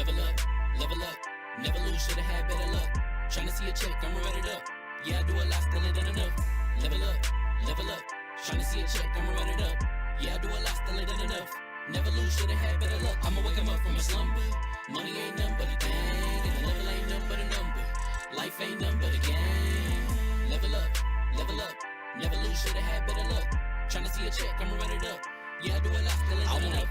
Level up, never lose, should've had better luck. Tryna see a check, I'ma run it up. Yeah, I do a lot, still ain't done enough. Level up, tryna see a check, I'ma run it up. Yeah, I do a lot, still ain't done enough. Never lose, should've had better luck. I'ma wake 'em up from a slumber. Money ain't nothing but a thing, and the level ain't nothing but a number. Life ain't nothing but a game. Level up, never lose, should've had better luck. Tryna see a check, I'ma run it up. Yeah, I do a lot, still ain't done enough.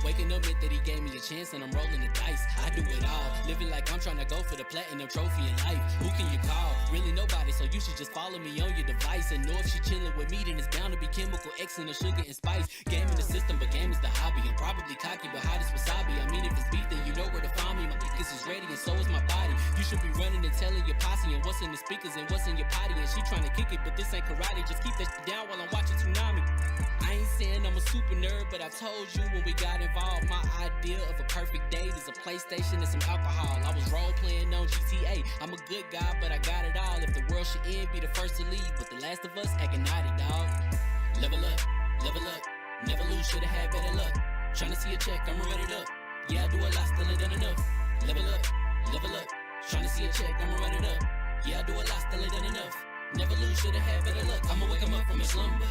Waking up meant that he gave me a chance and I'm rolling the dice. I do it all, living like I'm trying to go for the platinum trophy in life. Who can you call? Really nobody, so you should just follow me on your device. And know if she chilling with me, then it's bound to be chemical X and the sugar and spice. Game in the system, but game is the hobby. I'm probably cocky, but hot as wasabi. I mean, if it's beef, then you know where to find me. My niggas is ready and so is my body. You should be running and telling your posse and what's in the speakers and what's in your potty. And she trying to kick it, but this ain't karate. Just keep that shit down while I'm watching Tsunami. I ain't saying I'm a super nerd, but I told you when we got involved, my idea of a perfect date is a PlayStation and some alcohol. I was role playing on GTA. I'm a good guy, but I got it all. If the world should end, be the first to leave, but the last of us acting naughty, dog. Level up, never lose, should've had better luck. Tryna see a check, I'ma run it up. Yeah, I do a lot, still ain't done enough. Level up, tryna see a check, I'ma run it up. Yeah, I do a lot, still ain't done enough. Never lose, should've had better luck. I'ma wake 'em up from a slumber.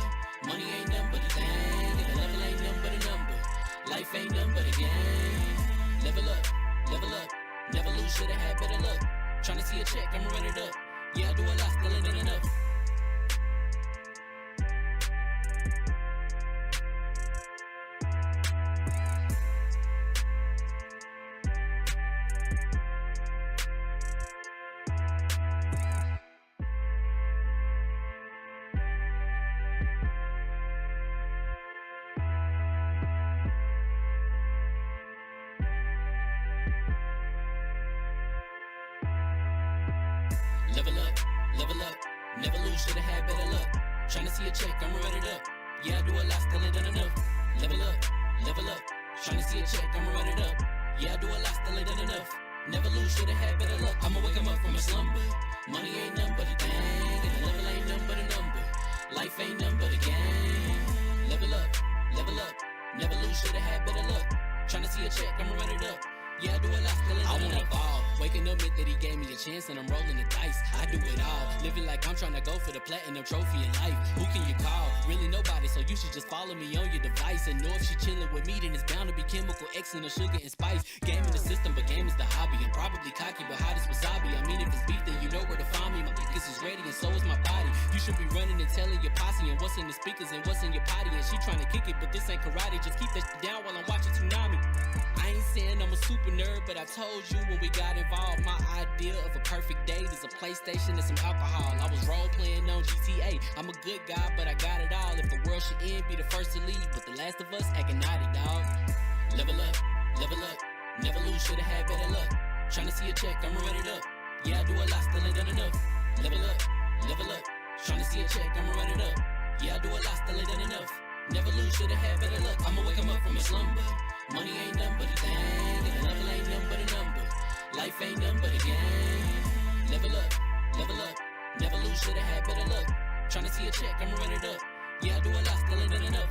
Money ain't nothing but a thing, and the level ain't nothing but a number. Life ain't nothing but a game. Level up, never lose, should've had better luck. Tryna see a check, I'ma run it up. Yeah, I do a lot, still ain't done enough. Level up, never lose, should've had better luck. Tryna see a check, I'ma run it up. Yeah, I do a lot, still ain't done enough. Level up, tryna see a check, I'ma run it up. Yeah, I do a lot, still ain't done enough. Never lose, should've had better luck. I'ma wake 'em up from a slumber. Money ain't nothing but a thing, and the level ain't nothing but a number. Life ain't nothing but a game. Level up, never lose, should've had better luck. Tryna see a check, I'ma run it up. Yeah, I do a lot, still ain't done enough. Waking up meant that he gave me a chance and I'm rolling the dice. I do it all, living like I'm trying to go for the platinum trophy in life. Who can you call? Really nobody, so you should just follow me on your device. And know if she chilling with me, then it's bound to be chemical X and the sugar and spice. Game in the system, but game is the hobby. I'm probably cocky, but hot as wasabi. I mean, if it's beef, then you know where to find me. My niggas is ready and so is my body. You should be running and telling your posse and what's in the speakers and what's in your potty. And she trying to kick it, but this ain't karate. Just keep that shit down while I'm watching Tsunami. I ain't saying I'm a super nerd, but I told you when we got involved, my idea of a perfect date is a PlayStation and some alcohol. I was role playing on GTA. I'm a good guy, but I got it all. If the world should end, be the first to leave, but the last of us acting naughty, dog. Level up, never lose, should've had better luck. Tryna see a check, I'ma run it up. Yeah, I do a lot, still ain't done enough. Level up, tryna see a check, I'ma run it up. Yeah, I do a lot, still ain't done enough. Never lose, should've had better luck. I'ma wake 'em up from a slumber. Money ain't nothing but a thing, and the level ain't nothing but a number. Life ain't nothing but a game. Level up, never lose, should've had better luck. Tryna see a check, I'ma run it up. Yeah, I do a lot, still ain't done enough.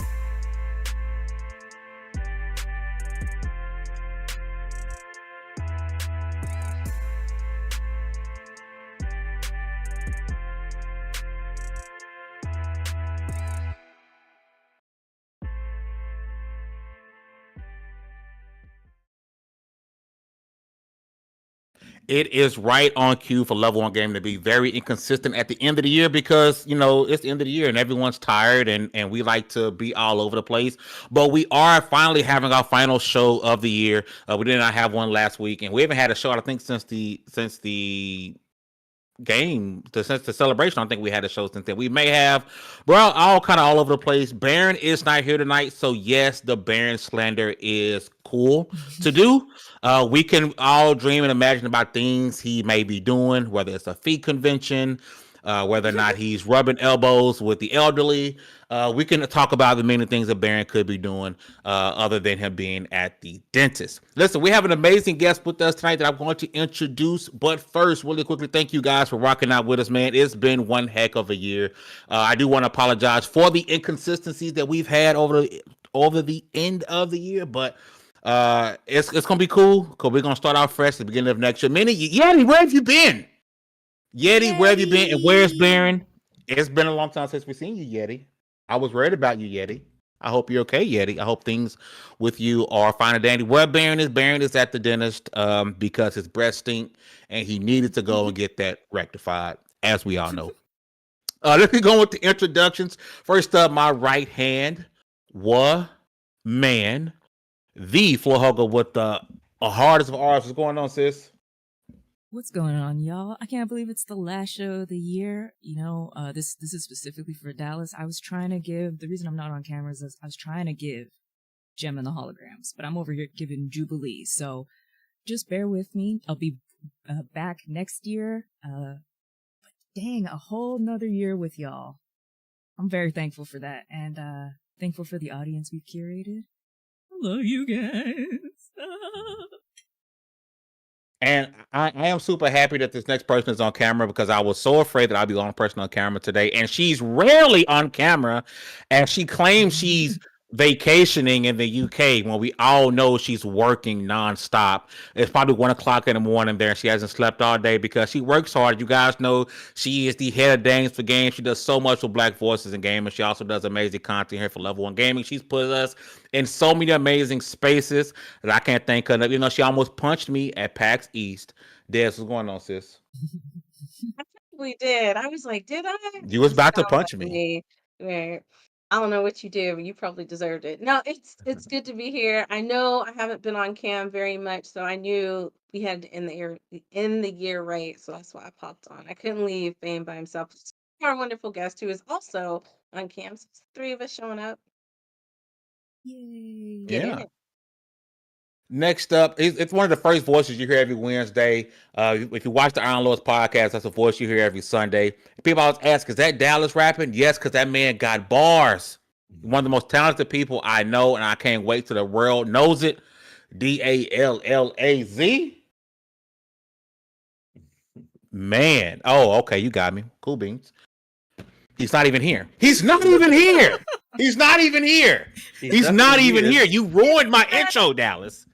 It is right on cue for Lv1 Game to be very inconsistent at the end of the year because, you know, it's the end of the year and everyone's tired and we like to be all over the place. But we are finally having our final show of the year. We did not have one last week, and we haven't had a show, I think, since the game, since the celebration. I don't think we had a show since then. We may have, we're all kind of all over the place. Baron is not here tonight, so yes, the Baron slander is cool to do. We can all dream and imagine about things he may be doing, whether it's a feet convention, whether or not he's rubbing elbows with the elderly. We can talk about the many things that Baron could be doing other than him being at the dentist. Listen, we have an amazing guest with us tonight that I'm going to introduce. But first, really quickly, thank you guys for rocking out with us, man. It's been one heck of a year. I do want to apologize for the inconsistencies that we've had over the end of the year, but It's gonna be cool because we're gonna start out fresh at the beginning of next year. Minnie, Yeti, where have you been? Yeti, where have you been? And where's Yeti. Baron? It's been a long time since we've seen you, Yeti. I was worried about you, Yeti. I hope you're okay, Yeti. I hope things with you are fine and dandy. Where Baron is at the dentist because his breath stink and he needed to go and get that rectified, as we all know. Let's get going with the introductions. First up, my right hand, man, the floor hugger with the hardest of R's. What's going on, sis? What's going on, y'all? I can't believe it's the last show of the year. This is specifically for Dallas. I was trying to give the reason I'm not on camera is I was trying to give Gem and the holograms, but I'm over here giving Jubilee. So just bear with me. I'll be back next year. Dang, a whole nother year with y'all. I'm very thankful for that, and thankful for the audience we've curated. I love you guys. And I am super happy that this next person is on camera because I was so afraid that I'd be the only person on camera today. And she's rarely on camera, and she claims she's vacationing in the UK when we all know she's working nonstop. It's probably 1 o'clock in the morning there. She hasn't slept all day because she works hard. You guys know she is the head of Dames for Games. She does so much for Black voices in gaming. She also does amazing content here for Lv1 Gaming. She's put us in so many amazing spaces that I can't thank her. You know, she almost punched me at PAX East. Des, what's going on, sis? I probably did. I was like, did I? You was It about to sounds punch like me. Right. I don't know what you did, but you probably deserved it. No, it's good to be here. I know I haven't been on cam very much, so I knew we had to end the year right. So that's why I popped on. I couldn't leave Fame by himself. Our wonderful guest who is also on cam. So it's 3 of us showing up. Yay. Get in Yeah. it. Next up, it's one of the first voices you hear every Wednesday. If you watch the Iron Lords podcast, that's a voice you hear every Sunday. People always ask, is that Dallas rapping? Yes, because that man got bars. One of the most talented people I know, and I can't wait till the world knows it. Dallaz. Man. Oh, okay, you got me. Cool beans. He's not even here. He's not even here. He's not even here. He's not even here. You ruined my intro, Dallas.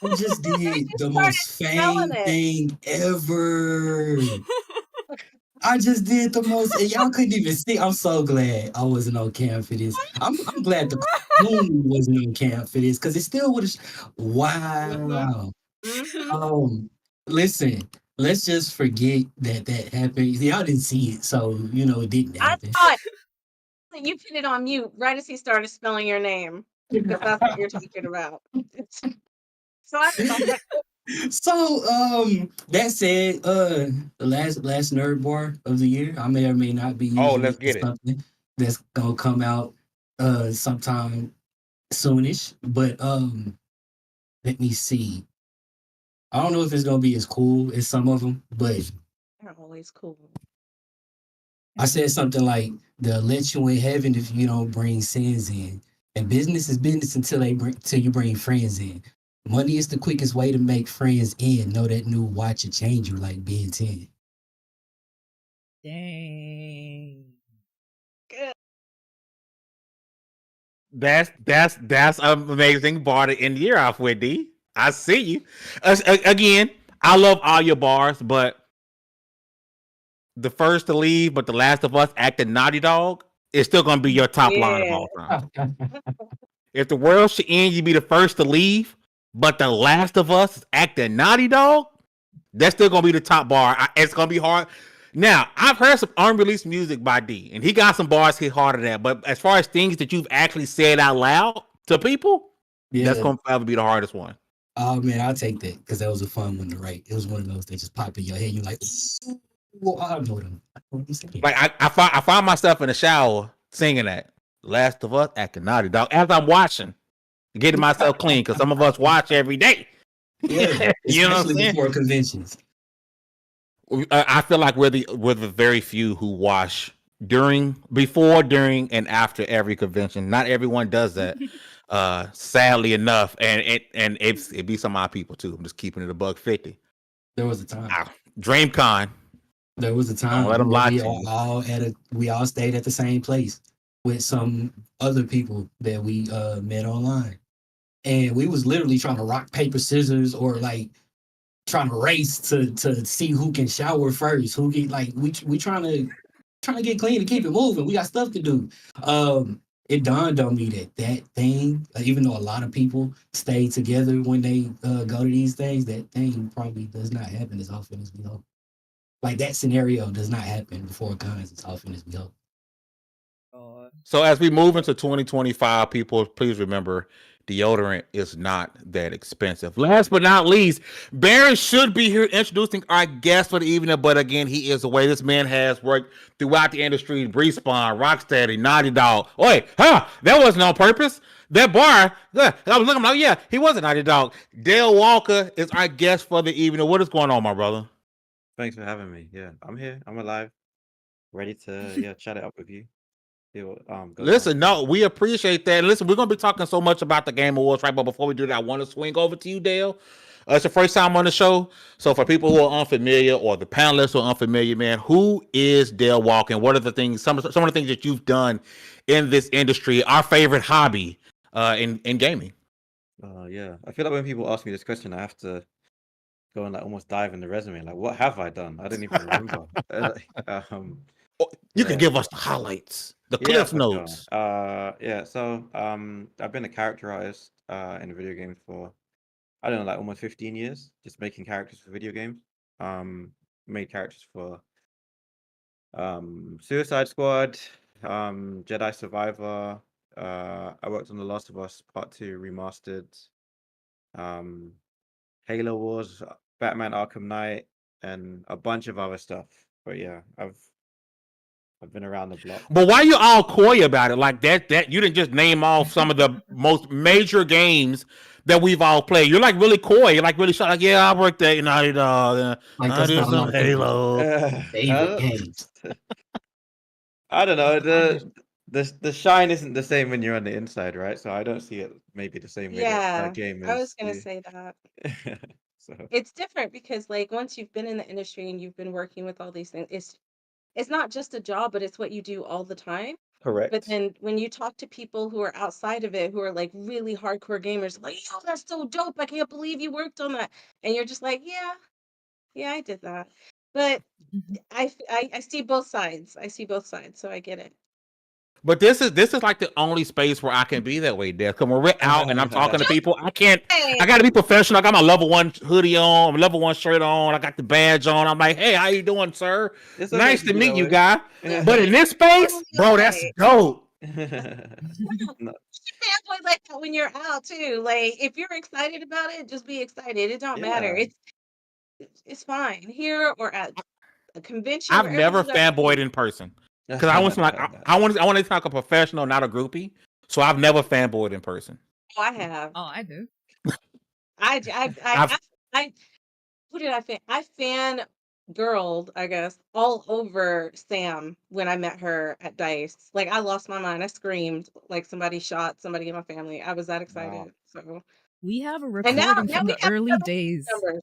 I just did the started most spelling fame it. thing ever. I just did the most, and y'all couldn't even see. I'm so glad I wasn't on cam for this. I'm glad the cartoon wasn't on cam for this because it still would have. Wow. Mhm. Listen, let's just forget that happened. Y'all didn't see it, so it didn't I happen. thought you put it on mute right as he started spelling your name because that's what you're talking about. So I thought, So that said, the last nerd bar of the year, I may or may not be Oh, using let's it for get it. something that's gonna come out sometime soonish. But let me see. I don't know if it's gonna be as cool as some of them, but they're always cool. I said something like they'll let you in heaven if you don't bring sins in. And business is business till you bring friends in. Money is the quickest way to make friends in. Know that new watch will change you like being 10. Dang. Good. That's amazing bar to end the year off with, D. I see you. Again, I love all your bars, but the first to leave, but the last of us acting Naughty Dog is still gonna be your top line of Yeah. all time. If the world should end, you be the first to leave, but the last of us is acting Naughty Dog, that's still gonna be the top bar. It's gonna be hard. Now, I've heard some unreleased music by D, and he got some bars hit harder than that. But as far as things that you've actually said out loud to people, that's Yeah. gonna probably be the hardest one. Oh man, I'll take that because that was a fun one to write. It was one of those that just pop in your head. You're like, well, I know them. Like I find myself in the shower singing that Last of Us acting Naughty Dog as I'm watching, getting myself clean because some of us watch every day. Yeah, You know what I'm especially saying? before conventions. I feel like we're the very few who wash before, during, and after every convention. Not everyone does that. Sadly enough, and it be some of my people too. I'm just keeping it $150. There was a time. DreamCon. There was a time Don't let them lie we to you. all stayed at the same place with some other people that we met online. and we was literally trying to rock paper scissors or like trying to race to see who can shower first, who get like we trying to get clean and keep it moving. We got stuff to do. It dawned on me that that thing, even though a lot of people stay together when they go to these things, that thing probably does not happen as often as we hope. Like that scenario does not happen before cons as often as we hope. So as we move into 2025, people, please remember deodorant is not that expensive. Last but not least, Baron should be here introducing our guest for the evening, but again, he is away. This man has worked throughout the industry, Respawn, Rocksteady, Naughty Dog. Oh, wait, that wasn't on purpose. That bar, I was looking like, yeah, he was a Naughty Dog. Dale Walker is our guest for the evening. What is going on, my brother? Thanks for having me. Yeah, I'm here. I'm alive, ready to chat it up with you. Listen, no, we appreciate that. Listen, we're gonna be talking so much about the Game Awards, right? But before we do that, I want to swing over to you, Dale. It's your first time on the show, so for people who are unfamiliar or the panelists who are unfamiliar, man, who is Dale Walker? And what are the things? Some of the things that you've done in this industry, our favorite hobby, in gaming. Yeah, I feel like when people ask me this question, I have to go and like almost dive in the resume. Like, what have I done? I didn't even remember. You can give us the highlights, the cliff notes. Sure. So I've been a character artist in video games for, I don't know, like almost 15 years, just making characters for video games. Made characters for Suicide Squad, Jedi Survivor. I worked on The Last of Us Part 2 Remastered, Halo Wars, Batman Arkham Knight, and a bunch of other stuff. But yeah, I've been around the block. But why are you all coy about it? Like that you didn't just name off some of the most major games that we've all played. You're like really coy. You're like really shy. Like, yeah, I worked at Naughty Dog. I did some Halo. Favorite games. I don't know. The shine isn't the same when you're on the inside, right? So I don't see it maybe the same way that game is. I was gonna say that. So It's different because like once you've been in the industry and you've been working with all these things, it's not just a job, but it's what you do all the time. But correct. then when you talk to people who are outside of it, who are like really hardcore gamers, like, yo, that's so dope. I can't believe you worked on that. And you're just like, yeah, I did that. But I see both sides. I see both sides, so I get it. But this is like the only space where I can be that way, Dad. Because when we're out and I'm talking to people, I can't. I got to be professional. I got my level 1 hoodie on, my level 1 shirt on. I got the badge on. I'm like, hey, how you doing, sir? It's Nice okay to meet you, way. guy. But in this space, bro, that's dope. No. Fanboy like that when you're out too. Like if you're excited about it, just be excited. It don't matter. Yeah. It's fine here or at a convention. I've wherever never you gotta be. fanboyed in person because I want to talk a professional, not a groupie. So I've never fanboyed in person. Oh, I have. Oh, I do. Who did I fan? I fan girled, I guess, all over Sam when I met her at DICE. Like I lost my mind. I screamed like somebody shot somebody in my family. I was that excited. So We have a and now recording from we the have early several days numbers.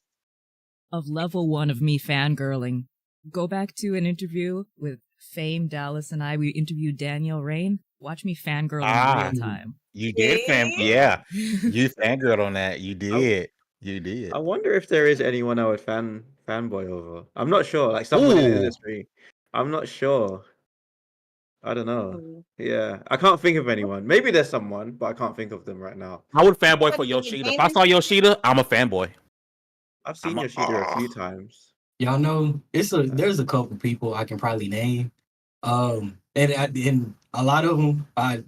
of level 1 of me fangirling. Go back to an interview with Fame, Dallas, and I. We interviewed Danielle Rain. Watch me fangirl in real time. You did yeah. You fangirled on that. You did. You did. I wonder if there is anyone I would fanboy over. I'm not sure. Like someone in the industry. I'm not sure. I don't know. Ooh. Yeah, I can't think of anyone. Maybe there's someone, but I can't think of them right now. I would fanboy for Yoshida. If I saw Yoshida, I'm a fanboy. I've seen Yoshida a few times. Y'all know there's a couple people I can probably name. And a lot of them, a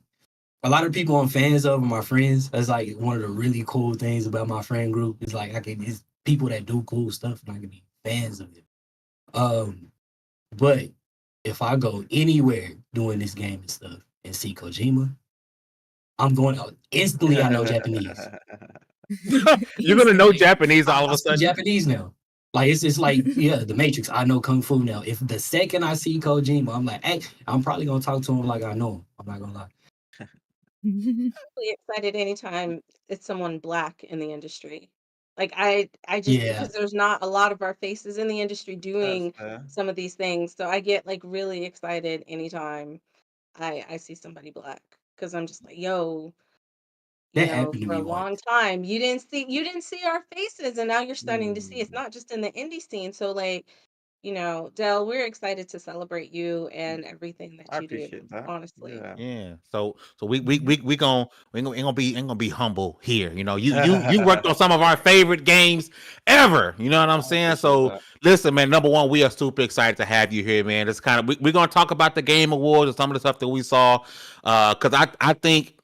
lot of people I'm fans of are my friends. That's like one of the really cool things about my friend group. It's like it's people that do cool stuff and I can be fans of it. But if I go anywhere doing this game and stuff and see Kojima, I'm going instantly. I know Japanese. You're gonna know Japanese all of a sudden. Japanese now. Like it's like The Matrix. I know Kung Fu now. If the second I see Kojima, I'm like, hey, I'm probably gonna talk to him like I know him. I'm not gonna lie. I'm really excited anytime it's someone Black in the industry. Like I just because there's not a lot of our faces in the industry doing some of these things, so I get like really excited anytime I see somebody Black because I'm just like, yo, you That know, happened to for a me long once. time. You didn't see our faces, and now you're starting to see. It's Mm, not just in the indie scene. So like, you know, Dell, we're excited to celebrate you and everything I that you do, appreciate that. honestly. Yeah. Yeah. So we we Mhm. we we gon' we ain't gonna be humble here. You know, you worked on some of our favorite games ever. You know what I'm I saying? appreciate So that. listen, man. Number one, we are super excited to have you here, man. It's kind of we're gonna talk about the game awards and some of the stuff that we saw. Because I think.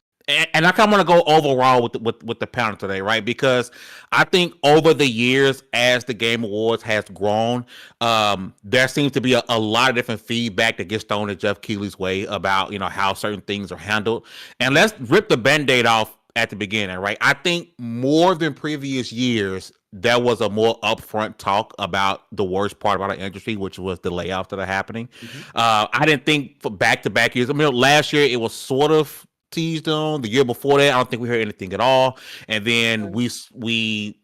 And I kind of want to go overall with the panel today, right? Because I think over the years, as the Game Awards has grown, there seems to be a lot of different feedback that gets thrown at Jeff Keighley's way about how certain things are handled. And let's rip the band-aid off at the beginning, right? I think more than previous years, there was a more upfront talk about the worst part about our industry, which was the layoffs that are happening. Hmm. I didn't think for back-to-back years. I mean, last year it was sort of teased on. The year before that, I don't think we heard anything at all. And then we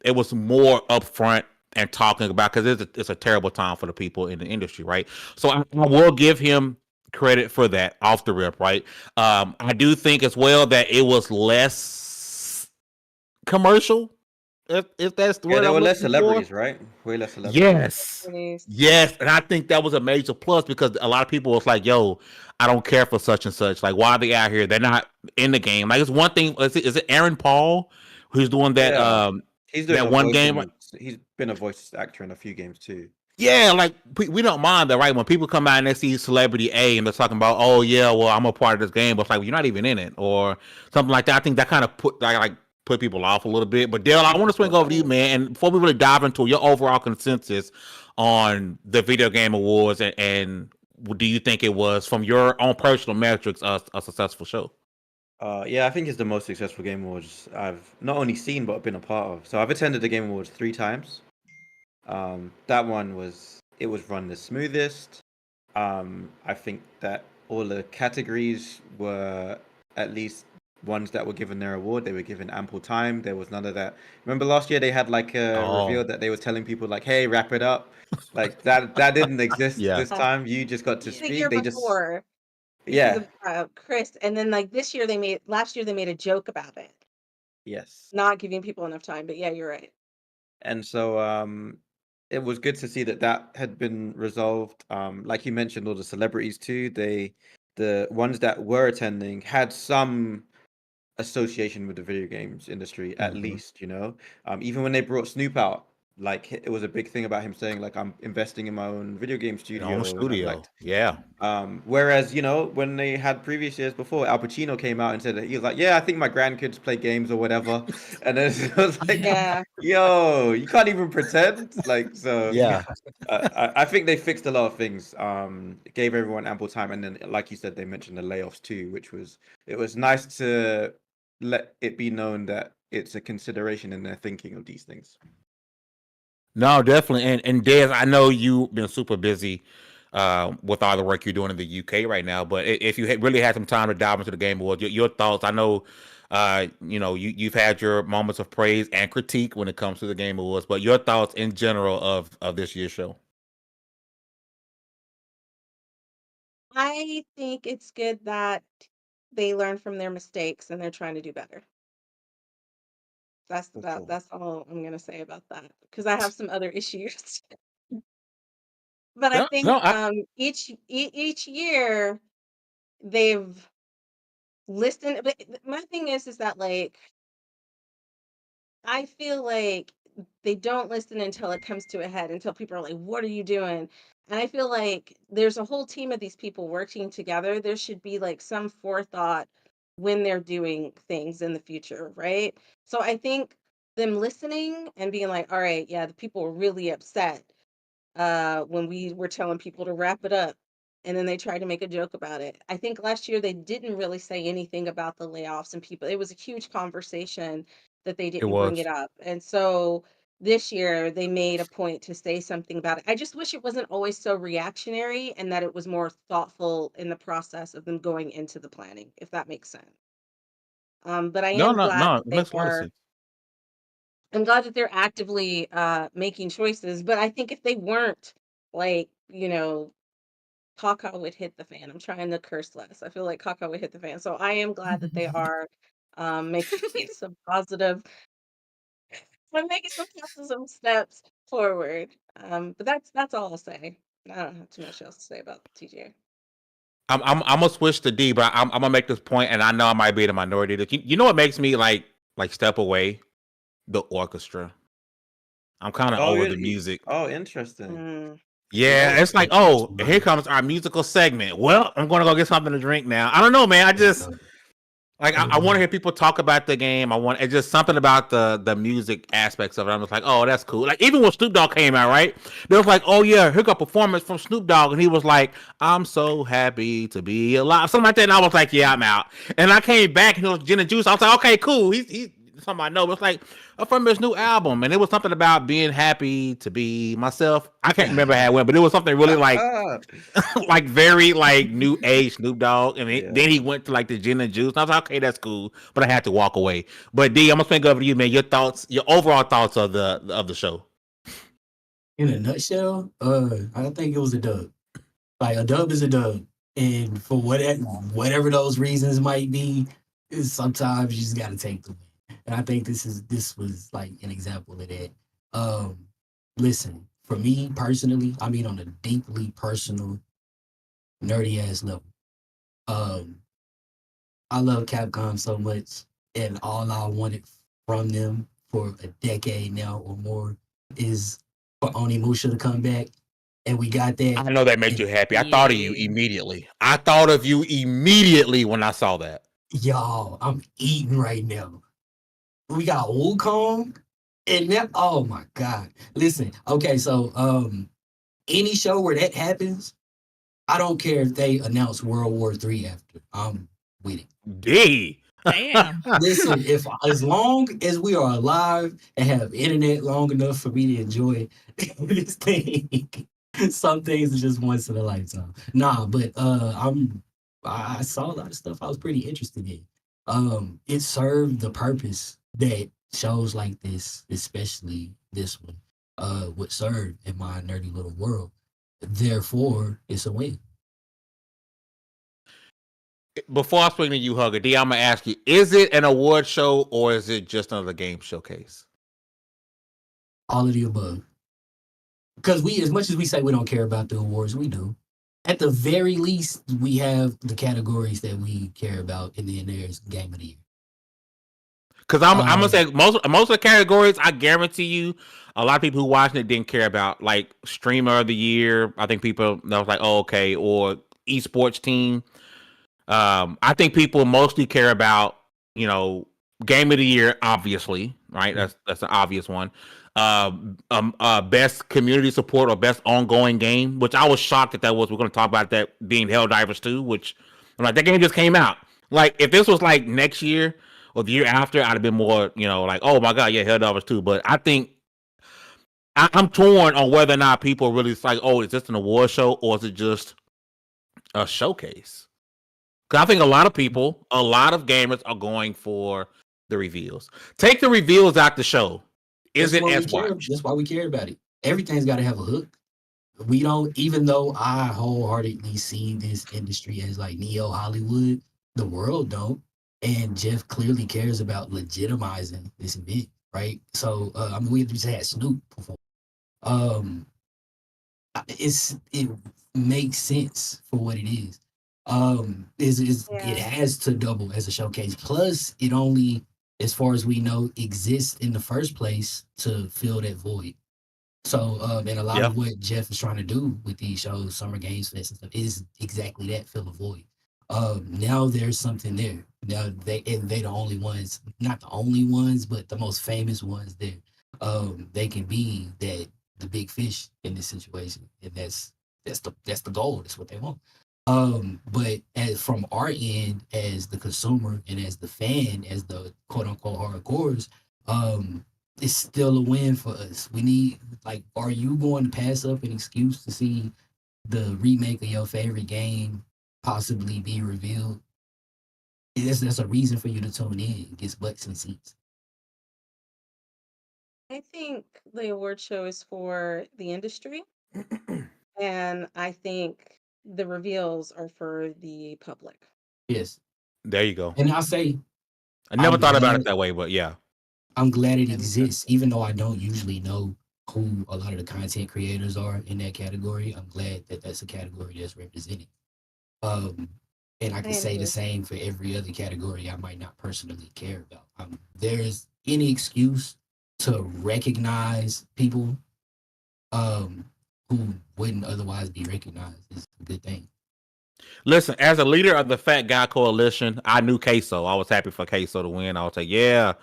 it was more upfront and talking about because it's a terrible time for the people in the industry, right? So I will give him credit for that off the rip, right? I do think as well that it was less commercial, if that's the Yeah, word there I'm were less looking for. celebrities, right? Way less celebrities. Yes. Nice. Yes. And I think that was a major plus because a lot of people was like, yo, I don't care for such and such. Like, why are they out here? They're not in the game. Like, it's one thing. Is it Aaron Paul who's doing that Yeah. He's doing that a one voice game? in. He's been a voice actor in a few games too. Yeah, like we don't mind that, right? When people come out and they see celebrity A and they're talking about, oh yeah, well I'm a part of this game, but it's like well, you're not even in it or something like that. I think that kind of put people off a little bit. But Dale, I want to swing over to you, man. And before we really dive into your overall consensus on the video game awards, and do you think it was from your own personal metrics a successful show? Yeah, I think it's the most successful Game Awards I've not only seen but been a part of. So I've attended the Game Awards 3 times. That one was run the smoothest. I think that all the categories were at least ones that were given their award. They were given ample time. There was none of that. Remember last year they had like a Oh, reveal that they were telling people like, "Hey, wrap it up." Like that didn't exist yeah. this time. You just got to The speak. year They just before, because yeah, of Chris, and then like last year they made a joke about it, yes. not giving people enough time. But yeah, you're right. And so it was good to see that that had been resolved. Like you mentioned, all the celebrities too. The ones that were attending had some association with the video games industry, at Mm-hmm. least, even when they brought Snoop out, like it was a big thing about him saying like I'm investing in my own video game On the studio, and I'm like, studio, yeah. whereas when they had previous years before, Al Pacino came out and said that he was like, yeah, I think my grandkids play games or whatever, and then it was like, Yeah. yo, you can't even pretend, like so. Yeah. I think they fixed a lot of things. Gave everyone ample time, and then, like you said, they mentioned the layoffs too, which was nice to let it be known that it's a consideration in their thinking of these things. No, definitely. And Des, I know you've been super busy with all the work you're doing in the UK right now. But if you really had some time to dive into the Game Awards, your thoughts. I know, you've had your moments of praise and critique when it comes to the Game Awards, but your thoughts in general of this year's show. I think it's good that they learn from their mistakes and they're trying to do better. For sure. That's all I'm gonna say about that because I have some other issues. But I No, think no, I each year they've listened. But my thing is that like I feel like they don't listen until it comes to a head, until people are like, "What are you doing?" And I feel like there's a whole team of these people working together. There should be like some forethought when they're doing things in the future, right? So I think them listening and being like, "All right, yeah, the people were really upset when we were telling people to wrap it up." And then they tried to make a joke about it. I think last year they didn't really say anything about the layoffs and people. It was a huge conversation that they it didn't bring it was. up. And so this year they made a point to say something about it. I just wish it wasn't always so reactionary and that it was more thoughtful in the process of them going into the planning, if that makes sense. But I No, am no, glad no. that It they makes a lot of are sense. I'm glad that they're actively making choices, but I think if they weren't, like, Kaka would hit the fan. I'm trying to curse less. I feel like Kaka would hit the fan. So I am glad that they are Making some positive, but making some positive steps forward. But that's all I'll say. I don't have too much else to say about TGA. I'm gonna switch to D, but I'm gonna make this point, and I know I might be in the minority. That you know what makes me like step away? The orchestra. I'm kind of Oh, over the music. oh, interesting. Mm. Yeah, Yeah. it's like, oh, here comes our musical segment. Well, I'm gonna go get something to drink now. I don't know, man. I just like I want to hear people talk about the game. It's just something about the music aspects of it. I'm just like, oh, that's cool. Like even when Snoop Dogg came out, right? They was like, oh yeah, here got performance from Snoop Dogg, and he was like, I'm so happy to be alive, something like that. And I was like, yeah, I'm out. And I came back and it was Gin and Juice. I was like, okay, cool. He's something I know. But it's like from his new album, and it was something about being happy to be myself. I can't remember how it went, but it was something really like like very like new age Snoop Dogg, and then he went to like the Gin and Juice. And I was like, okay, that's cool, but I had to walk away. But D, I'm gonna swing over to you, man. Your thoughts, your overall thoughts of the show. In a nutshell, I think it was a dub. Like a dub is a dub, and for whatever those reasons might be, sometimes you just got to take the win. And I think this was like an example of that. Listen, for me personally, I mean on a deeply personal, nerdy ass level, I love Capcom so much, and all I wanted from them for a decade now or more is for Onimusha to come back, and we got that. I know that made you happy. I thought of you immediately. I thought of you immediately when I saw that. Y'all, I'm eating right now. We got Wukong, and that, oh my god! Listen, okay, so any show where that happens, I don't care if they announce World War III after. I'm with it. D. Damn. Listen, as long as we are alive and have internet long enough for me to enjoy this thing, some things are just once in a lifetime. Nah, but I saw a lot of stuff I was pretty interested in. It served the purpose that shows like this, especially this one, would serve in my nerdy little world. Therefore, it's a win. Before I swing to you, Hugger, D, I'm gonna ask you: is it an award show or is it just another game showcase? All of the above. Because we, as much as we say we don't care about the awards, we do. At the very least, we have the categories that we care about, and then there's Game of the Year. Because I'm gonna say most of the categories, I guarantee you, a lot of people who watching it didn't care about, like Streamer of the Year. I think people that was like, oh, okay, or esports team. I think people mostly care about, Game of the Year, obviously, right? That's an obvious one. Best community support or best ongoing game, which I was shocked that was. We're going to talk about that being Helldivers 2, which I'm like, that game just came out. Like, if this was like next year or the year after, I'd have been more, like, oh my god, yeah, Helldivers 2. But I think I'm torn on whether or not people really like, oh, is this an award show or is it just a showcase? Because I think a lot of people, a lot of gamers are going for the reveals. Take the reveals out the show. Is it as watched? That's why we care about it. Everything's got to have a hook. We don't, even though I wholeheartedly see this industry as like neo Hollywood, the world don't. And Jeff clearly cares about legitimizing this event, right? So, I mean, we just had Snoop perform. It makes sense for what it is. It has to double as a showcase. Plus, it only, as far as we know, exists in the first place to fill that void. So, and a lot of what Jeff is trying to do with these shows, Summer Games Fest and stuff, is exactly that, fill a void. Now there's something there. Now they the only ones, not the only ones, but the most famous ones there. They can be the big fish in this situation, and that's the goal. That's what they want. But as from our end, as the consumer and as the fan, as the quote unquote hardcores, it's still a win for us. We need, like, are you going to pass up an excuse to see the remake of your favorite game possibly be revealed? That's a reason for you to tune in, get butts and seats. I think the award show is for the industry, and I think the reveals are for the public. Yes. There you go. And I'll say, I never I'm thought about it glad that way, but yeah. I'm glad it Yeah. exists, even though I don't usually know who a lot of the content creators are in that category. I'm glad that that's a category that's represented. Um, and I I can say the enjoy. same for every other category I might not personally care about. There's any excuse to recognize people who wouldn't otherwise be recognized is a good thing. Listen, as a leader of the Fat Guy Coalition, I knew Queso. I was happy for Queso to win. I was like, yeah,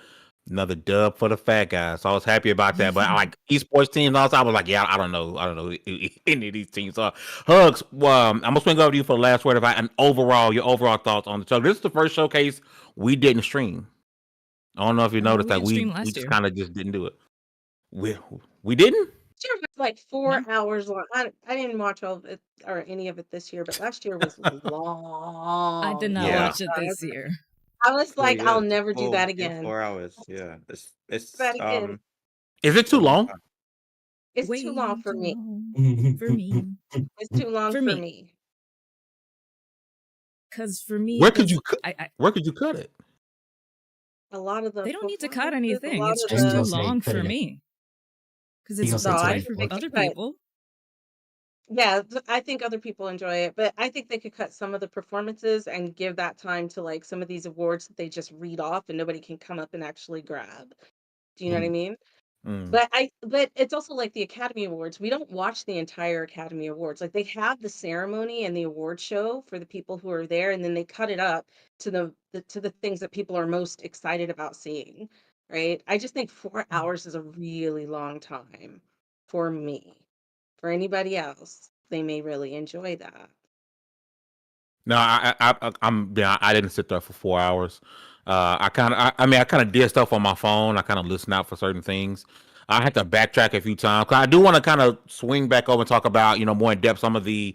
another dub for the Fat Guy. So I was happy about that. But I like esports teams also. I was like, yeah, I don't know who any of these teams are. Hugs, I'm gonna swing over to you for the last word about your overall thoughts on the show. This is the first showcase we didn't stream. I don't know if you noticed We that didn't stream we last just year. kind of just didn't do it. We didn't. Sure, was like 4 No, hours long. I didn't watch all of it or any of it this year, but last year was I did long. not Oh my Yeah. watch it god. this year. I was Oh like, yeah, I'll never do that again. 4 hours. Yeah, That again. Is it it's a too long long? time. It's too long Way for too me. long for me. It's too long For for me, me. because for me, Where could because you cut? I Where could you cut it? A lot of the they don't need to cut performances, a anything. lot It's of I was just too gonna the say long cut for it. me. Because He it's gonna say no, to I fine that for think they fourth. could other cut. people. Yeah, I think other people enjoy it, but I think they could cut some of the performances and give that time to like some of these awards that they just read off and nobody can come up and actually grab. Do you know what I mean? Mm. But it's also like the Academy Awards. We don't watch the entire Academy Awards. Like they have the ceremony and the award show for the people who are there, and then they cut it up to the things that people are most excited about seeing. Right? I just think 4 hours is a really long time for me. For anybody else, they may really enjoy that. No, I didn't sit there for 4 hours. I kind of did stuff on my phone. I kind of listened out for certain things. I had to backtrack a few times. 'Cause I do want to kind of swing back over and talk about, more in depth some of the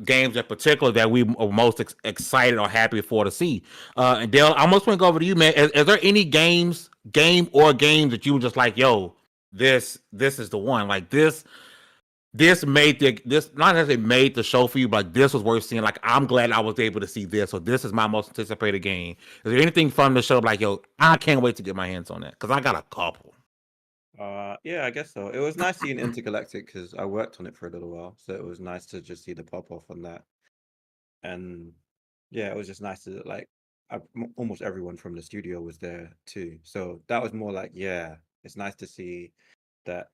games in particular that we are most excited or happy for to see. And Dale, I'm gonna swing over to you, man. Is there any game or games that you were just like, yo, this is the one, like this not necessarily made the show for you, but like this was worth seeing. Like I'm glad I was able to see this. So this is my most anticipated game. Is there anything from the show like, yo, I can't wait to get my hands on that? Because I got a couple. Yeah, I guess so. It was nice seeing Intergalactic because I worked on it for a little while, so it was nice to just see the pop off on that. And yeah, it was just nice to like, almost everyone from the studio was there too. So that was more like, yeah, it's nice to see that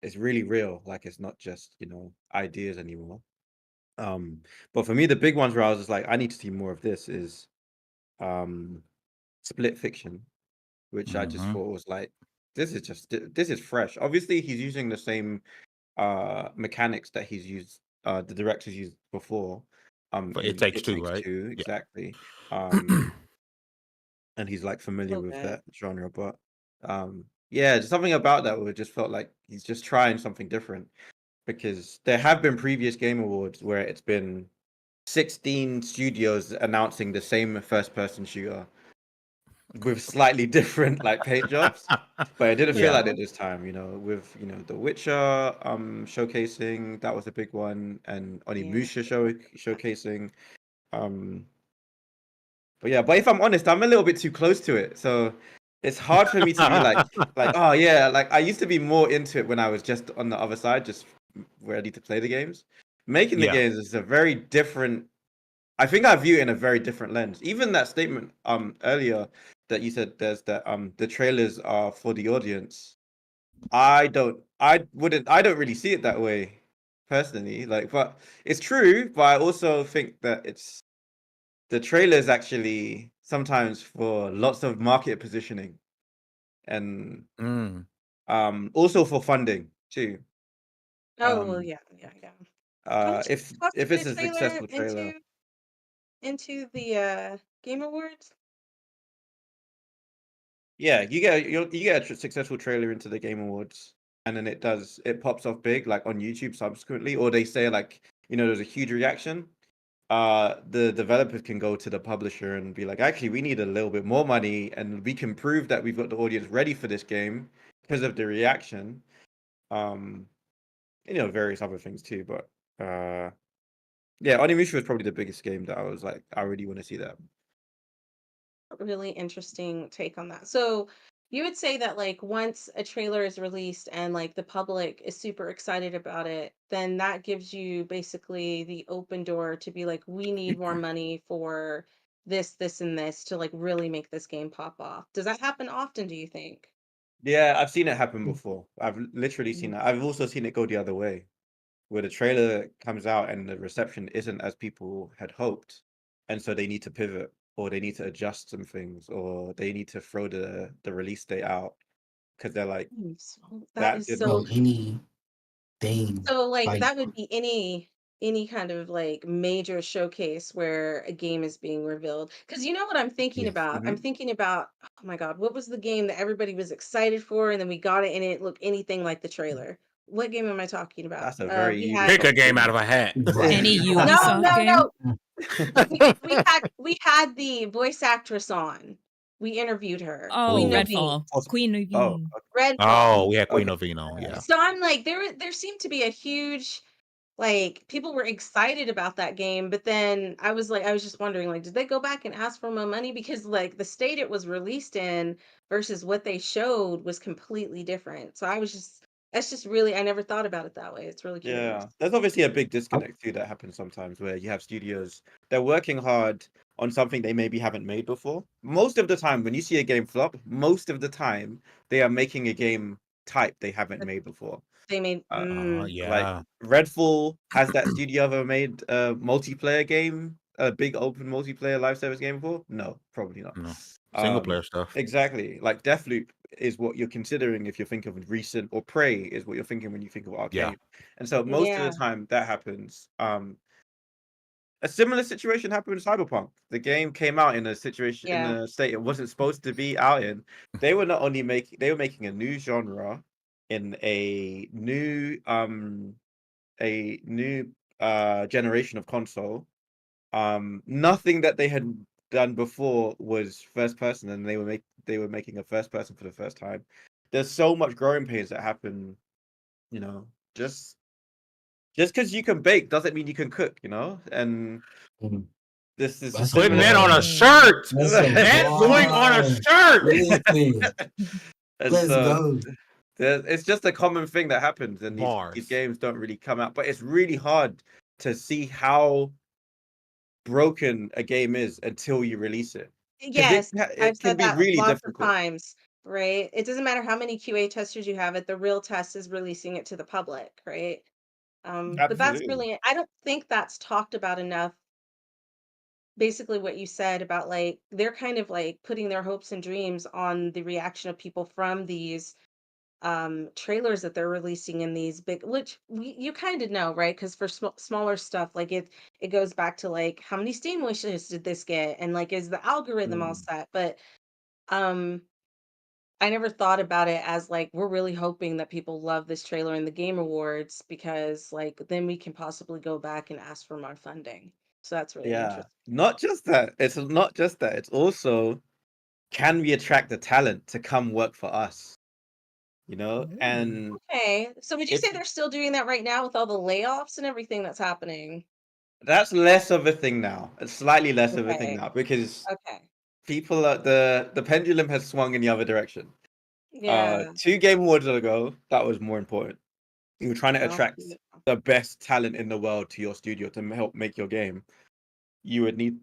it's really real. Like it's not just ideas anymore. But for me, the big ones where I was just like, I need to see more of this is Split Fiction, which I just Mm-hmm. thought was like, this is fresh. Obviously, he's using the same mechanics that he's used, the directors used before. For It In Takes It Two, Takes right? Two, Yeah. exactly. And he's like familiar So with good. that genre, but yeah, just something about that where it just felt like he's just trying something different. Because there have been previous Game Awards where it's been 16 studios announcing the same first-person shooter with slightly different like paint jobs, but it didn't feel Yeah. like it this time. With The Witcher showcasing, that was a big one, and Yeah. Onimusha showcasing. But if I'm honest, I'm a little bit too close to it, so it's hard for me to be like oh yeah, like I used to be more into it when I was just on the other side, just ready to play the games. Making the Yeah. games is a very different. I think I view it in a very different lens. Even that statement earlier that you said there's that the trailers are for the audience. I don't really see it that way personally. Like, but it's true. But I also think that the trailers actually sometimes for lots of market positioning and Mm. also for funding too. Oh well, Um, yeah. Don't you talk if the it's a trailer successful trailer. into the Game Awards? Yeah, you get a successful trailer into the Game Awards, and then it pops off big like on YouTube subsequently, or they say like there's a huge reaction. The developers can go to the publisher and be like, actually, we need a little bit more money, and we can prove that we've got the audience ready for this game because of the reaction. Um, various other things too, but yeah, Onimusha was probably the biggest game that I was like, I really want to see that. Really interesting take on that. So you would say that like once a trailer is released and like the public is super excited about it, then that gives you basically the open door to be like, we need more money for this, and this to like really make this game pop off. Does that happen often, do you think? Yeah, I've seen it happen Mm. before. I've literally seen Mhm. it. I've also seen it go the other way, where the trailer comes out and the reception isn't as people had hoped, and so they need to pivot or they need to adjust some things or they need to throw the release date out because they're like That that is didn't. Bro, so anything so like like that would be any kind of like major showcase where a game is being revealed. Because you know what I'm thinking yes. about? I'm Mhm. thinking about, oh my God, what was the game that everybody was excited for and then we got it and it didn't look anything like the trailer? What game am I talking about? That's a very We easy had Pick a game out question. of a hat. Right. Any no, Ubisoft no, game? no. We had the voice actress on. We interviewed her. Oh, Queen Ooh. Naveen. Redfall. Poss- Queen Oh, Naveen. Redfall. Oh, we had Queen okay. of Vino. Yeah. So I'm like, there seemed to be a huge like people were excited about that game, but then I was just wondering, like, did they go back and ask for more money? Because like the state it was released in versus what they showed was completely different. So I was just that's just really I never thought about it that way. It's really curious. Yeah, there's obviously a big I- disconnect too that happens sometimes where you have studios, they're working hard on something they maybe haven't made before. Most of the time, when you see a game flop, most of the time they are making a game type they haven't But made before. they made Like Yeah. Redfall, has that studio ever made a multiplayer game, a big open multiplayer live service game before? No, probably not. No. Single player stuff. Exactly. Like Deathloop is what you're considering if you're thinking of recent, or Prey is what you're thinking when you think of Yeah. Arcane. And so most of the yeah, time that happens. A similar situation happened with Cyberpunk. The game came out in a situation in yeah. a state it wasn't supposed to be out in. They were not only making they were making a new genre in a new generation of console. Nothing that they had done before was first person, and they were making a first person for the first time. There's so much growing pains that happen, you know. Just because you can bake doesn't mean you can cook, you know. And Mm. this is a That's a Putting similar. that on a bar. shirt. That's a That going on a bar. shirt. Listen, And let's so go. it's just a common thing that happens, and these Bars. games don't really come out. But it's really hard to see how broken a game is until you release it, because Yes, I've it can said be that really lots of difficult. times, right? It doesn't matter how many QA testers you have it, the real test is releasing it to the public, right? But that's Absolutely. really I don't think that's talked about enough. Basically, what you said about like they're kind of like putting their hopes and dreams on the reaction of people from these trailers that they're releasing in these big, which you kind of know, right? Because for smaller stuff, like it goes back to like how many Steam wishes did this get, and like is the algorithm all Mm. set? But um I never thought about it as like we're really hoping that people love this trailer in the Game Awards because like then we can possibly go back and ask for more funding. So that's really Yeah, interesting. not just that. It's not just that. It's also, can we attract the talent to come work for us? You know, Ooh. and Okay, so would you if say they're still doing that right now with all the layoffs and everything that's happening? that's less of a thing now, it's slightly less of a thing Okay, now because okay, people are the pendulum has swung in the other direction. yeah. 2 Game Awards ago, that was more important. You were trying to Well, attract the best talent in the world to your studio to help make your game. You would need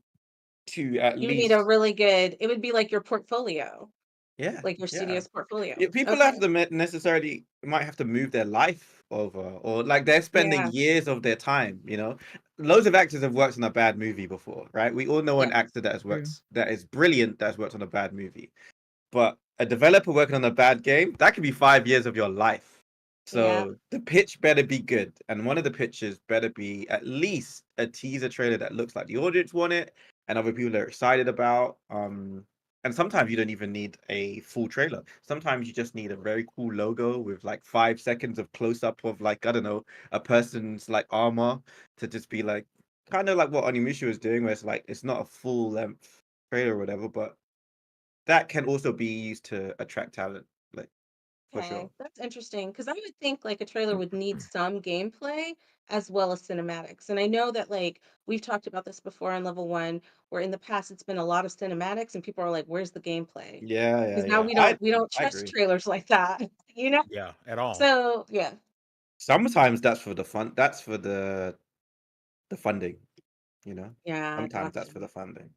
to at you would need a least. really good. It would be like your portfolio, Yeah, like your yeah. studio's portfolio. Yeah, people Okay, have to necessarily might have to move their life over, or like they're spending yeah, years of their time. You know, loads of actors have worked on a bad movie before, right? We all know an yep, actor that has True. worked that is brilliant that has worked on a bad movie, but a developer working on a bad game that could be 5 years of your life. yeah, So the pitch better be good, and one of the pitches better be at least a teaser trailer that looks like the audience want it, and other people are excited about. And sometimes you don't even need a full trailer. Sometimes you just need a very cool logo with like 5 seconds of close up of like, I don't know, a person's like armor, to just be like kind of like what Onimusha was doing, where it's like it's not a full length trailer or whatever, but that can also be used to attract talent. Like, for sure. That's interesting because I would think like a trailer would need some gameplay as well as cinematics. And I know that like we've talked about this before on level one, where in the past it's been a lot of cinematics and people are like, where's the gameplay? Yeah, yeah, Because now yeah. we don't I trust agree. trailers like that, you know? Yeah, at all. So yeah. Sometimes that's for the fun. That's for the funding. You know. Yeah, Sometimes that's gotcha. for the funding.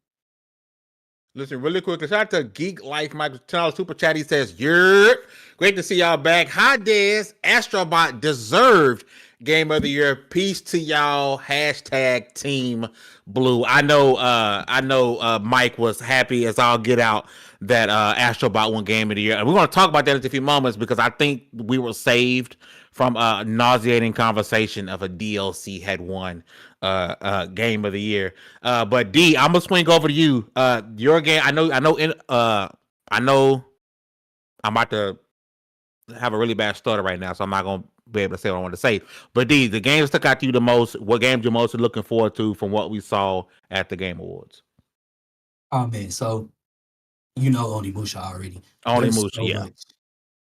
Listen, really quick. Shout out to Geek Life Michael $10 super chat. He says, "Yerp, great to see y'all back. Hi, Des. Astrobot deserved Game of the Year. Peace to y'all. Hashtag Team Blue." I know. Mike was happy as all get out that Astrobot won Game of the Year, and we're going to talk about that in a few moments because I think we were saved from a nauseating conversation of a DLC had won Game of the Year. But D, I'm gonna swing over to you. Your game. I know. I'm about to have a really bad stutter right now, so I'm not gonna be able to say what I want to say. But D, the game that stuck out to you the most. What games you're most looking forward to from what we saw at the Game Awards? Oh man, so you know Onimusha already. Only There's Moose, so yeah. much,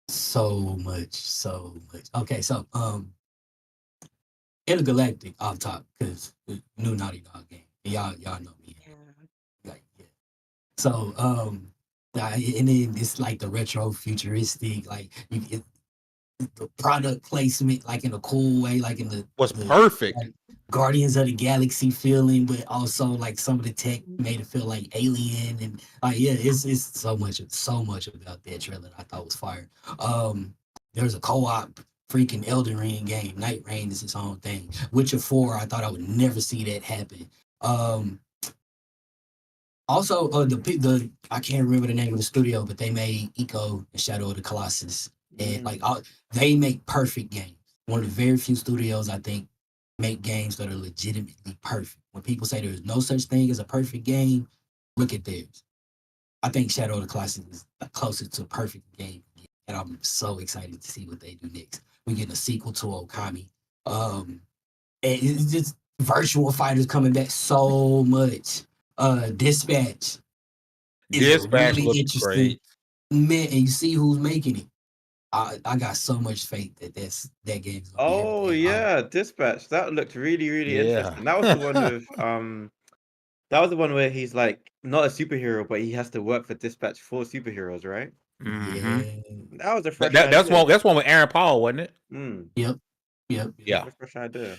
so much. Okay, so Intergalactic off top because new Naughty Dog game. Y'all know me. Yeah. Like, yeah. So and then it's like the retro futuristic, like the product placement, like in a cool way, like in Was the perfect. like Guardians of the Galaxy feeling, but also like some of the tech Mhm. made it feel like Alien, and like yeah, it's so much about that trailer that I thought was fire. There's a co-op freaking Elden Ring game. Night Rain is its own thing. Witcher 4, I thought I would never see that happen. Also, the I can't remember the name of the studio, but they made Eco and Shadow of the Colossus, and like they make perfect games. One of the very few studios I think make games that are legitimately perfect. When people say there's no such thing as a perfect game, look at theirs. I think Shadow of the Colossus is closer to a perfect game, and I'm so excited to see what they do next. We're getting a sequel to Okami. And it's just virtual fighters coming back so much. Dispatch is a Dispatch really looked interesting great. man, and you see who's making it. I got so much faith that that game's gonna be Oh everything. yeah, Dispatch. That looked really, really Yeah. interesting. That was the one with that was the one where he's like not a superhero, but he has to work for Dispatch for superheroes, right? Mm-hmm. Yeah. That was a fresh That's idea. one. That's one with Aaron Paul, wasn't it? Yep. Yeah. That's a fresh idea.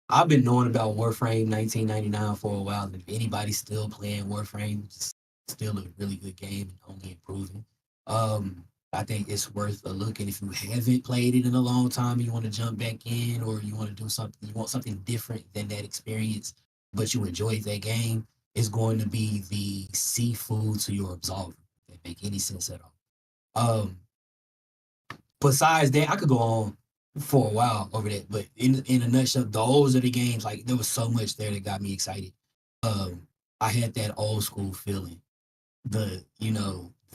I've been knowing about Warframe 1999 for a while. If anybody's still playing Warframe, it's still a really good game and only improving. I think it's worth a look. And if you haven't played it in a long time, you want to jump back in, or you want to do something, you want something different than that experience, but you enjoyed that game, it's going to be the seafood to your Absolver. If that make any sense at all. Besides that, I could go on for a while over that, but in a nutshell, those are the games. Like there was so much there that got me excited. I had that old school feeling. The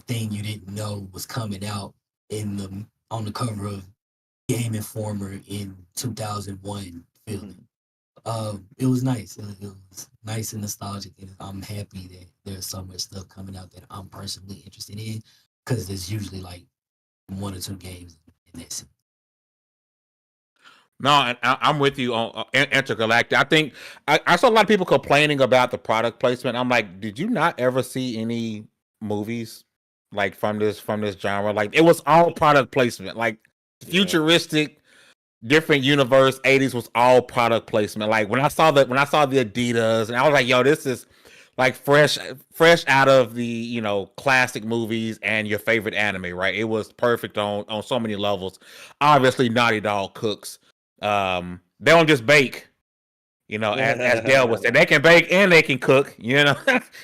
thing you didn't know was coming out on the cover of Game Informer in 2001 feeling. It was nice. It was nice and nostalgic, and I'm happy that there's so much stuff coming out that I'm personally interested in because there's usually like one or two games in that scene. No, I'm with you on Intergalactic. I think I saw a lot of people complaining about the product placement. I'm like, did you not ever see any movies like from this genre? Like it was all product placement. Like futuristic, different universe. 80s was all product placement. Like when I saw the Adidas, and I was like, yo, this is like fresh out of the classic movies and your favorite anime. Right? It was perfect on so many levels. Obviously, Naughty Dog cooks. They don't just bake, as Dale was saying. They can bake and they can cook, you know.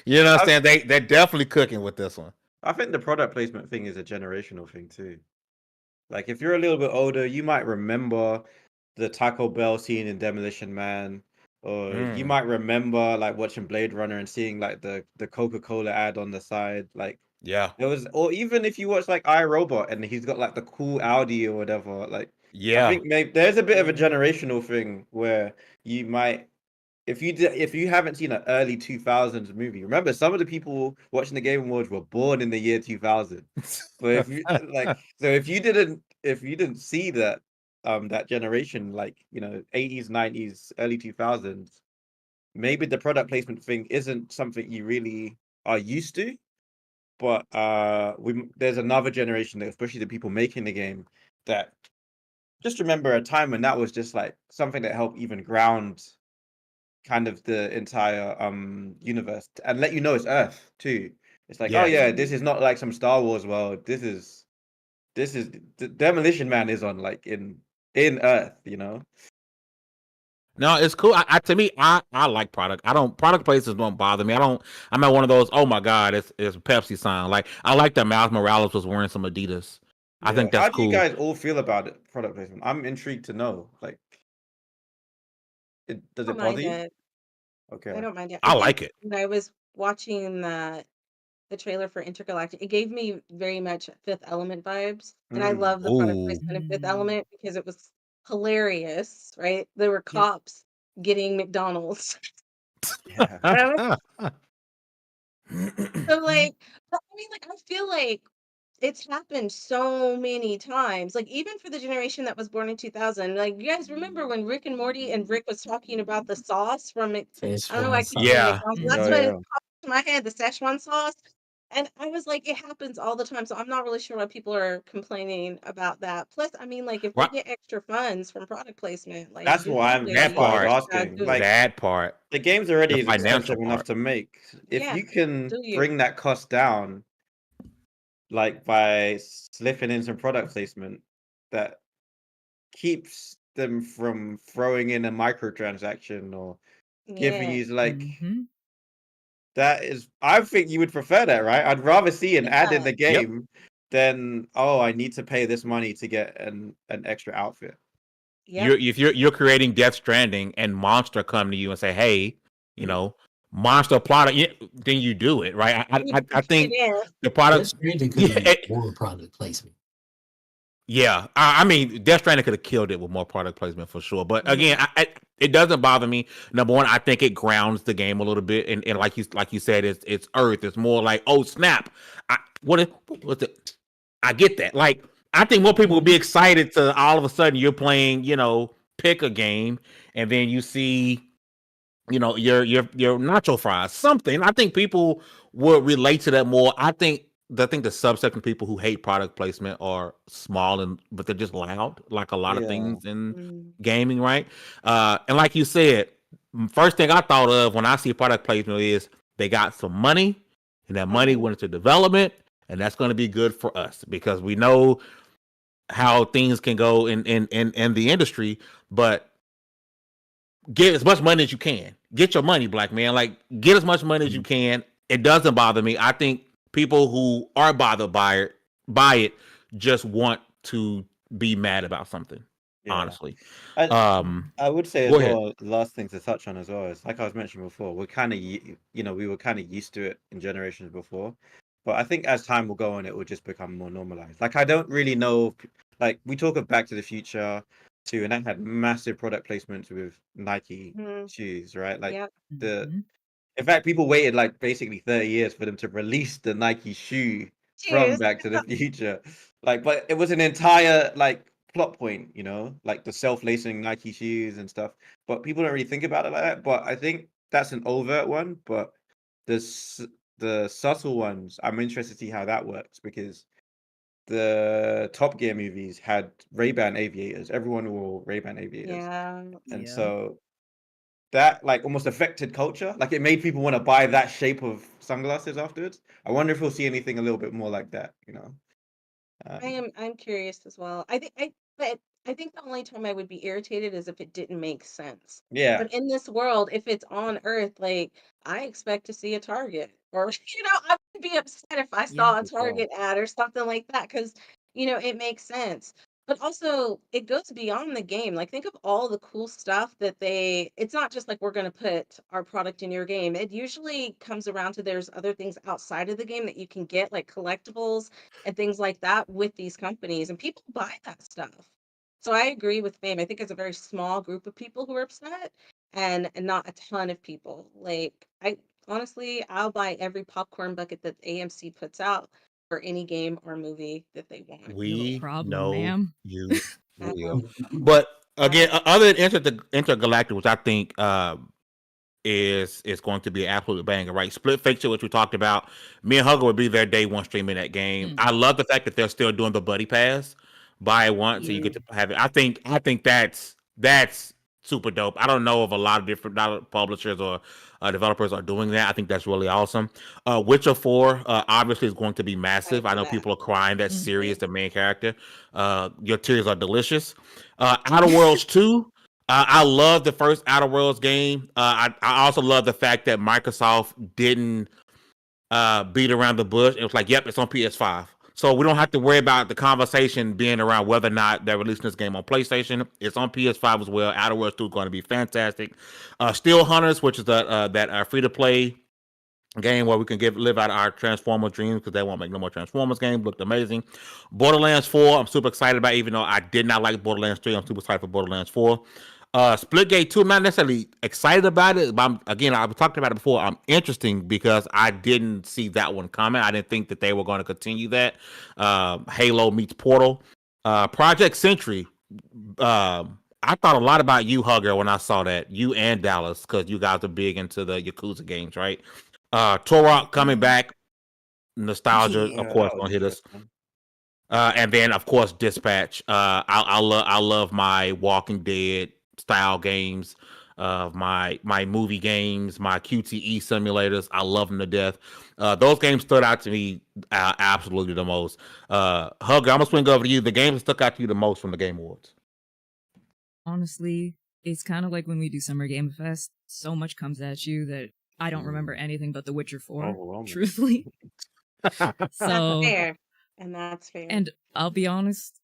You know what I'm saying? They're definitely cooking with this one. I think the product placement thing is a generational thing too. Like if you're a little bit older, you might remember the Taco Bell scene in Demolition Man, or you might remember like watching Blade Runner and seeing like the Coca-Cola ad on the side. Like Yeah. there was, or even if you watch like iRobot and he's got like the cool Audi or whatever, like I Yeah. think maybe there's a bit of a generational thing where you might if you haven't seen an early 2000s movie, remember some of the people watching the Game Awards were born in the year 2000. So if you if you didn't see that generation, like 80s, 90s, early 2000s, maybe the product placement thing isn't something you really are used to. But there's another generation, especially the people making the game, that just remember a time when that was just like something that helped even ground kind of the entire universe and let you know it's Earth too. It's like, oh Yes. yeah, this is not like some Star Wars world. This is the Demolition Man is on like in Earth, No, it's cool. To me, I like product. Product places don't bother me. I'm not one of those, oh my God, it's a Pepsi sign. Like, I like that Miles Morales was wearing some Adidas. I Yeah. think that's How do you cool. guys all feel about it, product placement? I'm intrigued to know. Like, does I don't it bother mind you? it. I Okay. don't mind it. I I think like it. when I was watching the trailer for Intergalactic, it gave me very much Fifth Element vibes. And I love the product Ooh. placement of Fifth Element because it was hilarious, right? There were cops getting McDonald's. Yeah. And I was so like, but I mean, like, I feel like it's happened so many times. Like, even for the generation that was born in 2000, like, you guys remember when Rick and Morty and Rick was talking about the sauce from I don't know why I Szechuan keep saying sauce. Yeah. McDonald's. That's Oh what Mhm. it yeah. popped into my head, the Szechuan sauce. And I was like, it happens all the time. So I'm not really sure why people are complaining about that. Plus, I mean, like, if they Right. get extra funds from product placement, like, That's do why your I'm. That That's thing. why I was part. You just gotta asking. do it. Like, That part. the game's The already is financial expensive enough part. to make. If Yeah, you can do you? bring that cost down, like by slipping in some product placement, that keeps them from throwing in a microtransaction or giving Yeah. you like Mhm. that is. I think you would prefer that, right? I'd rather see an ad in Yeah. the Yep. game than, oh, I need to pay this money to get an extra outfit. Yep. If you're creating Death Stranding and Monster come to you and say, hey, you Mm. know, Monster product, then you do it, right? You I put it think in. the Death product, Stranding could yeah, have used more product placement. yeah. I mean, Death Stranding could have killed it with more product placement for sure. But Mhm. again, it doesn't bother me. Number one, I think it grounds the game a little bit, and like you said, it's Earth. It's more like, oh snap, what's it? I get that. Like, I think more people would be Mhm. excited to all of a sudden you're playing, pick a game, and then you see, your nacho fries, something. I think people would relate to that more. I think the subsection of people who hate product placement are small but they're just loud, like a lot of Yeah. things in Mm. gaming, right? And like you said, first thing I thought of when I see product placement is they got some money, and that money Mhm. went into development, and that's going to be good for us because we know how things can go in the industry. But get as much money as you can. Get your money, black man. Like, get as much money as you can. It doesn't bother me. I think people who are bothered by it just want to be mad about something. Yeah. Honestly, I um, I would say go as ahead. well, last thing to touch on as well is like I was mentioning before, we're kind of we were kind of used to it in generations before, but I think as time will go on, it will just become more normalized. Like I don't really know, like we talk of Back to the Future too, and that had massive product placements with Nike Mhm. shoes, right? Like Yep. the Mhm. in fact, people waited like basically 30 years for them to release the Nike shoe from Cheers. Back to the Future. Like, but it was an entire like plot point, like the self-lacing Nike shoes and stuff. But people don't really think about it like that. But I think that's an overt one. But the subtle ones, I'm interested to see how that works because the Top Gear movies had Ray-Ban aviators. Everyone wore Ray-Ban aviators. Yeah. And Yeah. so that like almost affected culture. Like it made people want to buy that shape of sunglasses afterwards. I wonder if we'll see anything a little bit more like that. Um, I'm curious as well. But I think the only time I would be irritated is if it didn't make sense. yeah, But in this world, if it's on Earth, like I expect to see a Target or I would be upset if I Yeah. saw a for sure. Target ad or something like that because it makes sense. But also it goes beyond the game. Like think of all the cool stuff that it's not just like we're going to put our product in your game. It usually comes around to there's other things outside of the game that you can get like collectibles and things like that with these companies, and people buy that stuff. So I agree with Fame. I think it's a very small group of people who are upset. and not a ton of people. Like I honestly, I'll buy every popcorn bucket that AMC puts out for any game or movie that they want. You have a We problem, know ma'am. you Uh, will. But again, uh, other than Intergalactic, which I think is going to be an absolute banger, right? Split Fiction, which we talked about. Me and Hugger would be there day one streaming that game. I love the fact that they're still doing the buddy pass. Buy it once, so you Yeah. get to have it. I think that's super dope. I don't know of a lot of different publishers or developers are doing that. I think that's really awesome. Witcher 4 obviously is going to be excited massive. I for know that. people are crying that Mm. Siri is the main character. Your tears are delicious. Outer Worlds 2. I love the first Outer Worlds game. I also love the fact that Microsoft didn't beat around the bush. It was like, yep, it's on PS5. So we don't have to worry about the conversation being around whether or not they're releasing this game on PlayStation. It's on PS5 as well. Outer Worlds 2 is going to be fantastic. Steel Hunters, which is that free-to-play game where we can live out our Transformers dreams because they won't make no more Transformers games. Looked amazing. Borderlands 4, I'm super excited about, even though I did not like Borderlands 3. I'm super excited for Borderlands 4. Splitgate 2, I'm not necessarily excited about it, but again, I've talked about it before. I'm interesting because I didn't see that one coming. I didn't think that they were going to continue that. Halo meets Portal. Project Sentry. I thought a lot about you, Hugger, when I saw that. You and Dallas, because you guys are big into the Yakuza games, right? Turok coming back. Nostalgia, Yeah. of course, that was gonna hit us. interesting. And then, of course, Dispatch. I love my Walking Dead style games, my movie games, my QTE simulators. I love them to death. Those games stood out to me absolutely the most. Hugger, I'm gonna swing over to you. The game that stuck out to you the most from the Game Awards. Honestly, it's kind of like when we do Summer Game Fest. So much comes at you that I don't remember anything but The Witcher 4, Overwhelming. truthfully. That's So, fair. And that's fair. and I'll be honest,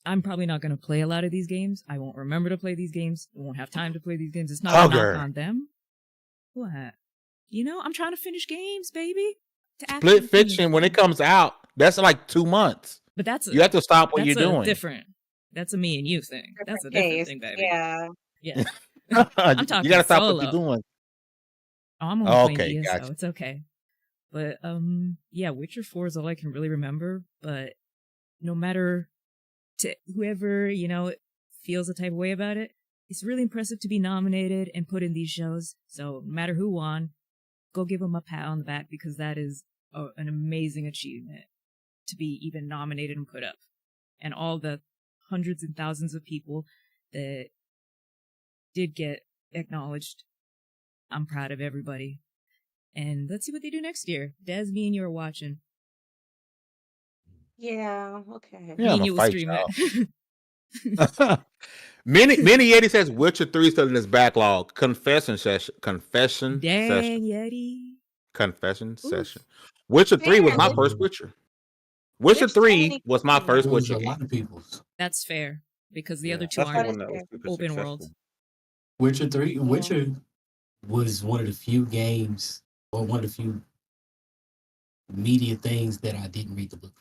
I'm probably not going to play a lot of these games. I won't remember to play these games. I won't have time to play these games. It's not a Hugger. knock on them. What? You know, I'm trying to finish games, baby. To actually Split finish Fiction, when it them. comes out, that's like 2 months. But that's You have to stop what that's you're a doing. different. That's a me and you thing. That's a Different different case. thing, baby. Yeah. Yeah. You I'm talking gotta stop what solo. you're doing. Oh, I'm only playing Okay, DS, gotcha. so it's okay. But yeah, Witcher 4 is all I can really remember. But no matter to whoever, you know, feels a type of way about it, it's really impressive to be nominated and put in these shows. So no matter who won, go give them a pat on the back because that is an amazing achievement to be even nominated and put up. And all the hundreds and thousands of people that did get acknowledged, I'm proud of everybody. And let's see what they do next year. Des, me and you are watching. Yeah. Okay. Yeah, Me I'm and you gonna will fight stream y'all. it. Many Yeti says Witcher 3 still in his backlog. Confession session. Confession session. Dang, Yeti. Confession Oof. session. Witcher 3 was Fair. my There's, first Witcher. Witcher there's so 3 many was good my ones. first It was Witcher a game. lot of people's. That's fair because the Yeah, other two that's the That aren't is one that was fair. super open successful. worlds. Witcher 3, Yeah. Witcher was one of the few games or one of the few media things that I didn't read the book.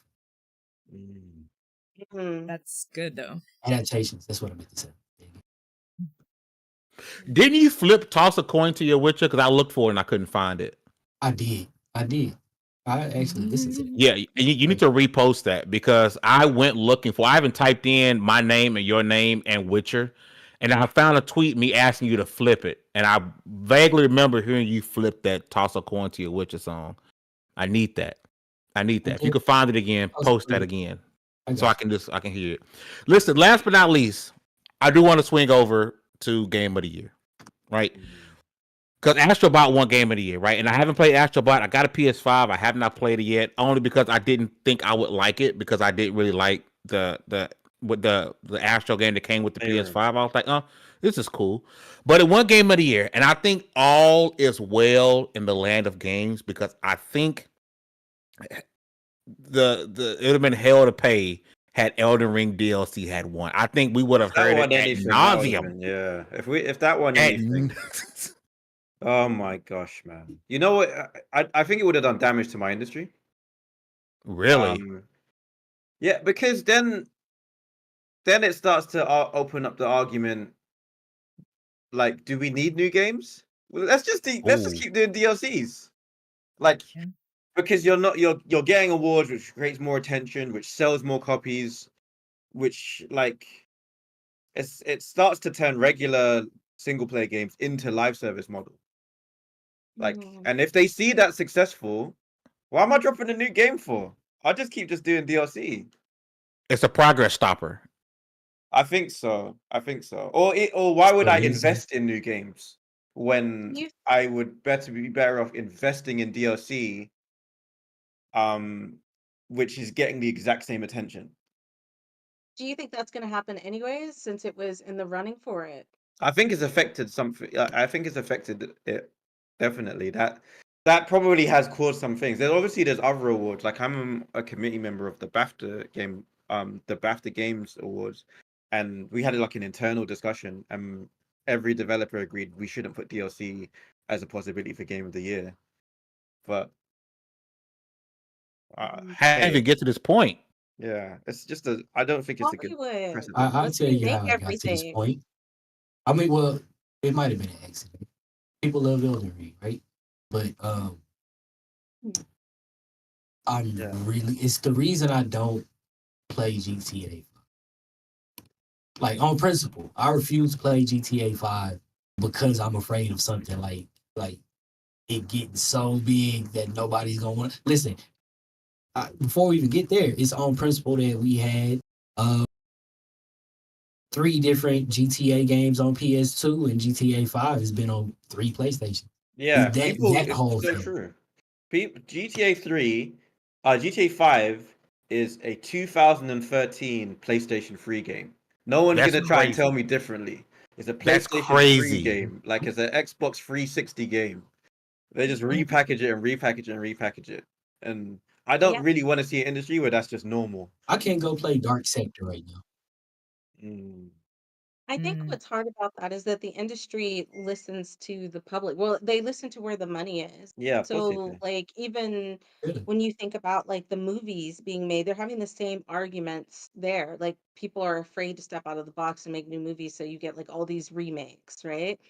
Mm. Mhm. That's good though. Adaptations, that's what I meant to say. Didn't you toss a coin to your Witcher? Because I looked for it and I couldn't find it. I did. I actually listened to that. Yeah, you need to repost that because I went looking for. I haven't typed in my name and your name and Witcher, and I found a tweet me asking you to flip it, and I vaguely remember hearing you flip that "Toss a Coin to Your Witcher" song. I need that. If you could find it again, post that again, so I can hear it. Listen, last but not least, I do want to swing over to Game of the Year, right? Because Astrobot won Game of the Year, right? And I haven't played Astrobot. I got a PS5. I have not played it yet, only because I didn't think I would like it because I didn't really like the Astro game that came with the PS5. I was like, oh, this is cool. But it won Game of the Year, and I think all is well in the land of games because I think it would have been hell to pay had Elden Ring DLC had won. I think we would have That heard one it at anything, that would've nauseum. been- yeah. If that one At anything. Oh my gosh, man! You know what? I think it would have done damage to my industry. really? Yeah, because then it starts to open up the argument like, do we need new games? Well, let's just Ooh. keep doing DLCs. Like, Yeah. because you're getting awards, which creates more attention, which sells more copies, which like it starts to turn regular single player games into live service model. Like, Mhm. and if they see that successful, why am I dropping a new game for? I'll just keep doing DLC. It's a progress stopper. I think so. Or why would The I reason- invest in new games when You- I would be better off investing in DLC, which is getting the exact same attention. Do you think that's going to happen anyways, since it was in the running for it? I think it's affected something. I think it's affected it definitely. That probably has caused some things. There's other awards. Like I'm a committee member of the BAFTA Games Awards, and we had like an internal discussion, and every developer agreed we shouldn't put DLC as a possibility for Game of the Year. But How did it get to this point? yeah, it's just I don't think it's a good Hollywood. precedent. I'll Let's tell you remake how I got to this everything. point. I mean, well, it might have been an accident. People love Elden Ring, right? But it's the reason I don't play GTA. Like on principle, I refuse to play GTA 5 because I'm afraid of something like it getting so big that nobody's gonna want to listen. Before we even get there, it's on principle that we had 3 different GTA games on PS2 and GTA 5 has been on 3 PlayStation. Yeah, That whole so thing. true. GTA 3, GTA 5 is a 2013 PlayStation 3 game. No one's That's gonna try and crazy. tell me differently. It's a That's PlayStation 3 crazy. game, like it's an Xbox 360 game. They just repackage it and repackage it and repackage it. And I don't really want to see an industry where that's just normal. I can't go play Dark Sector right now. I think what's hard about that is that the industry listens to the public. Well, they listen to where the money is. Yeah, of course they So, do. like, even Really? when you think about like the movies being made, they're having the same arguments there. Like, people are afraid to step out of the box and make new movies, so you get like all these remakes, right?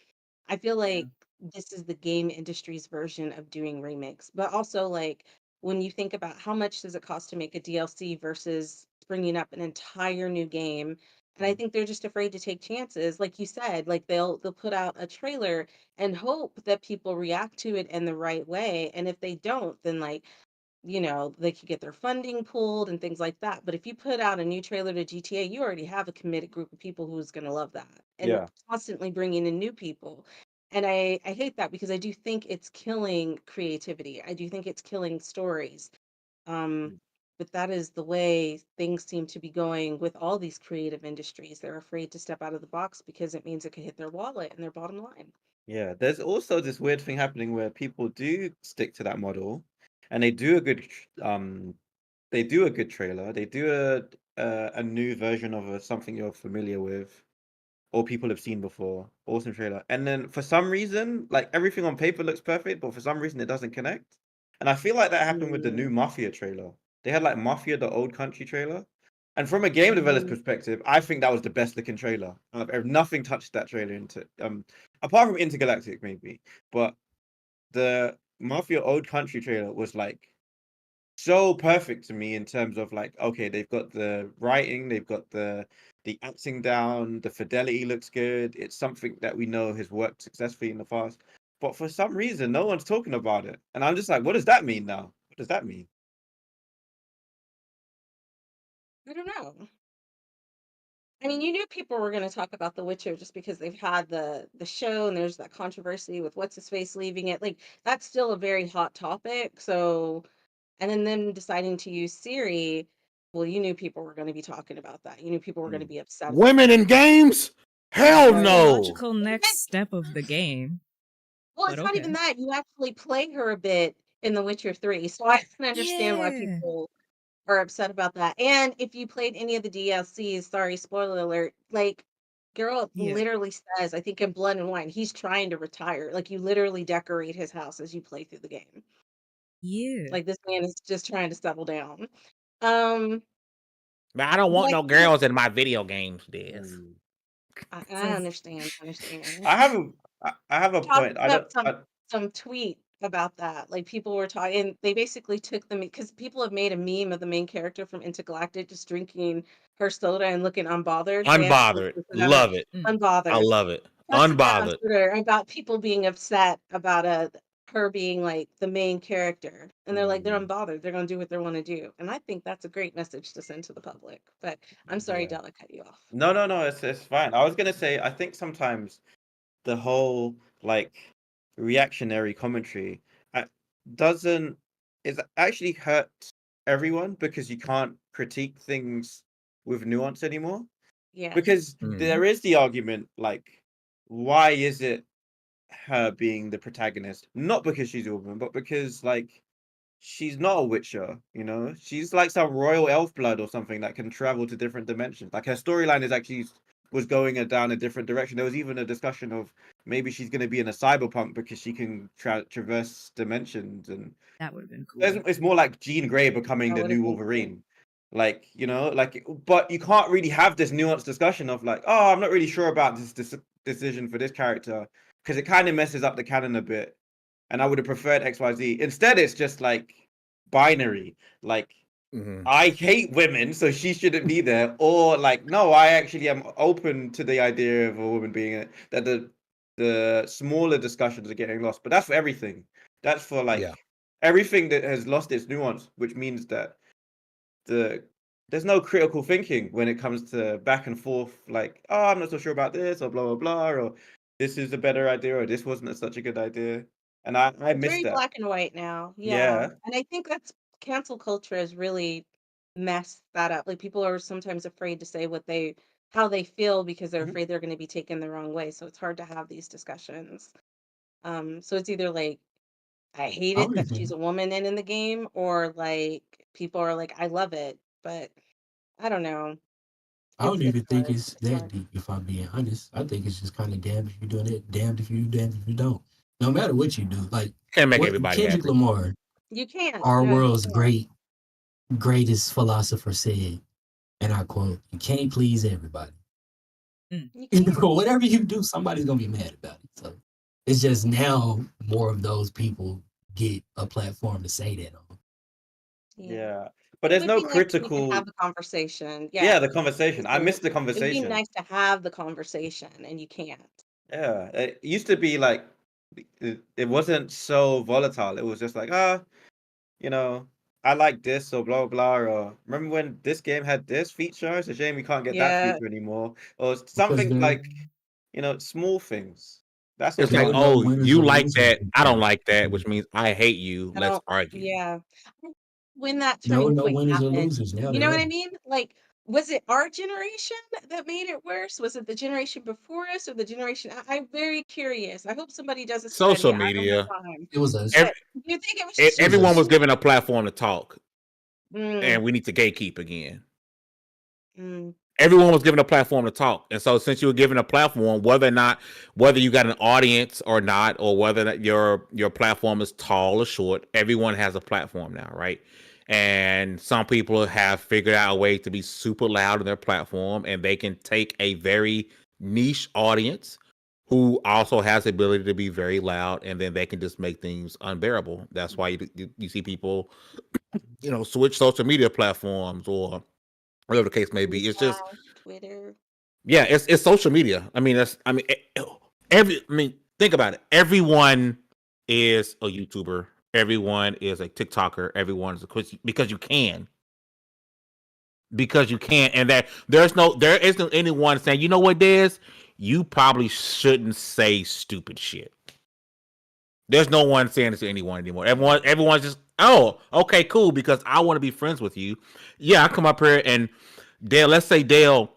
I feel like this is the game industry's version of doing remakes. But also, like, when you think about how much does it cost to make a DLC versus bringing up an entire new game, and I think they're just afraid to take chances. Like you said, like they'll put out a trailer and hope that people react to it in the right way. And if they don't, then like, they could get their funding pulled and things like that. But if you put out a new trailer to GTA, you already have a committed group of people who's going to love that, and Yeah. constantly bringing in new people. And I hate that because I do think it's killing creativity. I do think it's killing stories. Um, but that is the way things seem to be going with all these creative industries. They're afraid to step out of the box because it means it could hit their wallet and their bottom line. Yeah, there's also this weird thing happening where people do stick to that model, and they do a good trailer. They do a new version of something you're familiar with or people have seen before. Awesome trailer. And then for some reason, like everything on paper looks perfect, but for some reason it doesn't connect. And I feel like that happened with the new Mafia trailer. They had like Mafia, the old country trailer. And from a game developer's perspective, I think that was the best looking trailer. Nothing touched that trailer apart from Intergalactic maybe. But the Mafia Old Country trailer was like so perfect to me in terms of like, okay, they've got the writing, they've got the acting down, the fidelity looks good. It's something that we know has worked successfully in the past. But for some reason, no one's talking about it. And I'm just like, what does that mean now? What does that mean? I don't know. I mean, you knew people were going to talk about The Witcher just because they've had the show and there's that controversy with what's his face leaving it. Like, that's still a very hot topic. So, and then them deciding to use Siri, well, you knew people were going to be talking about that. You knew people were going to be upset. Women in games? Hell The no. logical next step of the game. Well, But it's not even okay. that. You actually play her a bit in The Witcher 3. So I can understand why Yeah. people are upset about that. And if you played any of the DLCs, sorry, spoiler alert, like, girl Yeah. literally says, I think in Blood and Wine, he's trying to retire. Like, you literally decorate his house as you play through the game. Yeah. Like, this man is just trying to settle down. Um, Man, I don't want but no girls in my video games, Des. I understand. I have a I have a Talked point. I don't. up some tweet about that. Like people were talking, they basically took the because people have made a meme of the main character from Intergalactic just drinking her soda and looking unbothered. They actually Unbothered. posted that Love it. Mm. I unbothered. love it. Posted that on Unbothered. Twitter about people being upset about her being like the main character. And they're like, they're unbothered. They're gonna do what they want to do. And I think that's a great message to send to the public. But I'm sorry, Yeah. Della, cut you off. No, it's fine. I was gonna say I think sometimes the whole like reactionary commentary doesn't it actually hurts everyone because you can't critique things with nuance anymore. Yeah. Because Mhm. there is the argument like, why is it her being the protagonist? Not because she's a woman, but because like she's not a witcher, you know? She's like some royal elf blood or something that can travel to different dimensions. Like her storyline is actually was going down a different direction. There was even a discussion of maybe she's going to be in a cyberpunk because she can traverse dimensions, and That would have been cool. it's more like Jean Grey becoming That the would've new been cool. Wolverine. Like, you know, like, but you can't really have this nuanced discussion of like, oh, I'm not really sure about this decision for this character because it kind of messes up the canon a bit, and I would have preferred XYZ. Instead, it's just like binary. Like, Mhm. I hate women, so she shouldn't be there, or like, no, I actually am open to the idea of a woman being it. That the smaller discussions are getting lost, but that's for everything. That's for like Yeah. everything that has lost its nuance, which means that there's no critical thinking when it comes to back and forth, like, oh, I'm not so sure about this, or blah blah blah, or this is a better idea, or this wasn't such a good idea. And I It's miss very that. black and white now. Yeah. And I think that's cancel culture has really messed that up. Like people are sometimes afraid to say how they feel because they're Mhm. afraid they're going to be taken the wrong way. So it's hard to have these discussions. So it's either like I hate I it don't that she's even a woman in the game, or like people are like I love it, but I don't know. I don't It's even think hard. it's It's that hard. deep, if I'm being honest. I think it's just kind of damned if you do it, damned if you do, damned if you don't. No matter what you do, like Can't make what everybody Kendrick happy. Lamar, You can't. our No, you world's can't. greatest philosopher, said, and I quote, "You can't please everybody. You can't. Whatever you do, somebody's gonna be mad about it." So it's just now more of those people get a platform to say that on. Yeah. But It there's would no be nice if we could critical. have a conversation. Yeah, Yeah. the conversation. I missed the It would be conversation. nice to have the conversation, and you can't. Yeah, it used to be like it wasn't so volatile. It was just like, you know, I like this or blah blah. Or remember when this game had this feature? It's a shame we can't get that Yeah. feature anymore. Or Because something like, small things. That's It's what's like, there are hard. no oh, winners you or like losers. that. I don't like that, which means I hate you. I Let's don't argue. yeah. When that No, turning no point winners or happened, losers. Now you there know what are. I mean? Like, was it our generation that made it worse? Was it the generation before us or the generation I'm very curious. I hope somebody does a study. Social I don't have media. time. It was us. Ev- But do you think it was just It was Everyone us. was social given a platform to talk, media? and we need to gatekeep again. Mm. Everyone was given a platform to talk, and so since you were given a platform, whether you got an audience or not, or whether that your platform is tall or short, everyone has a platform now, right? And some people have figured out a way to be super loud on their platform, and they can take a very niche audience who also has the ability to be very loud, and then they can just make things unbearable. That's why you see people, switch social media platforms or whatever the case may be. It's Yeah, just Twitter. yeah, it's social media. Think about it. Everyone is a YouTuber. Everyone is a TikToker. Everyone is because you can. Because you can, and that there isn't anyone saying, you know what, Des, you probably shouldn't say stupid shit. There's no one saying this to anyone anymore. Everyone's just, oh, okay, cool, because I want to be friends with you. Yeah, I come up here and Dale, let's say Dale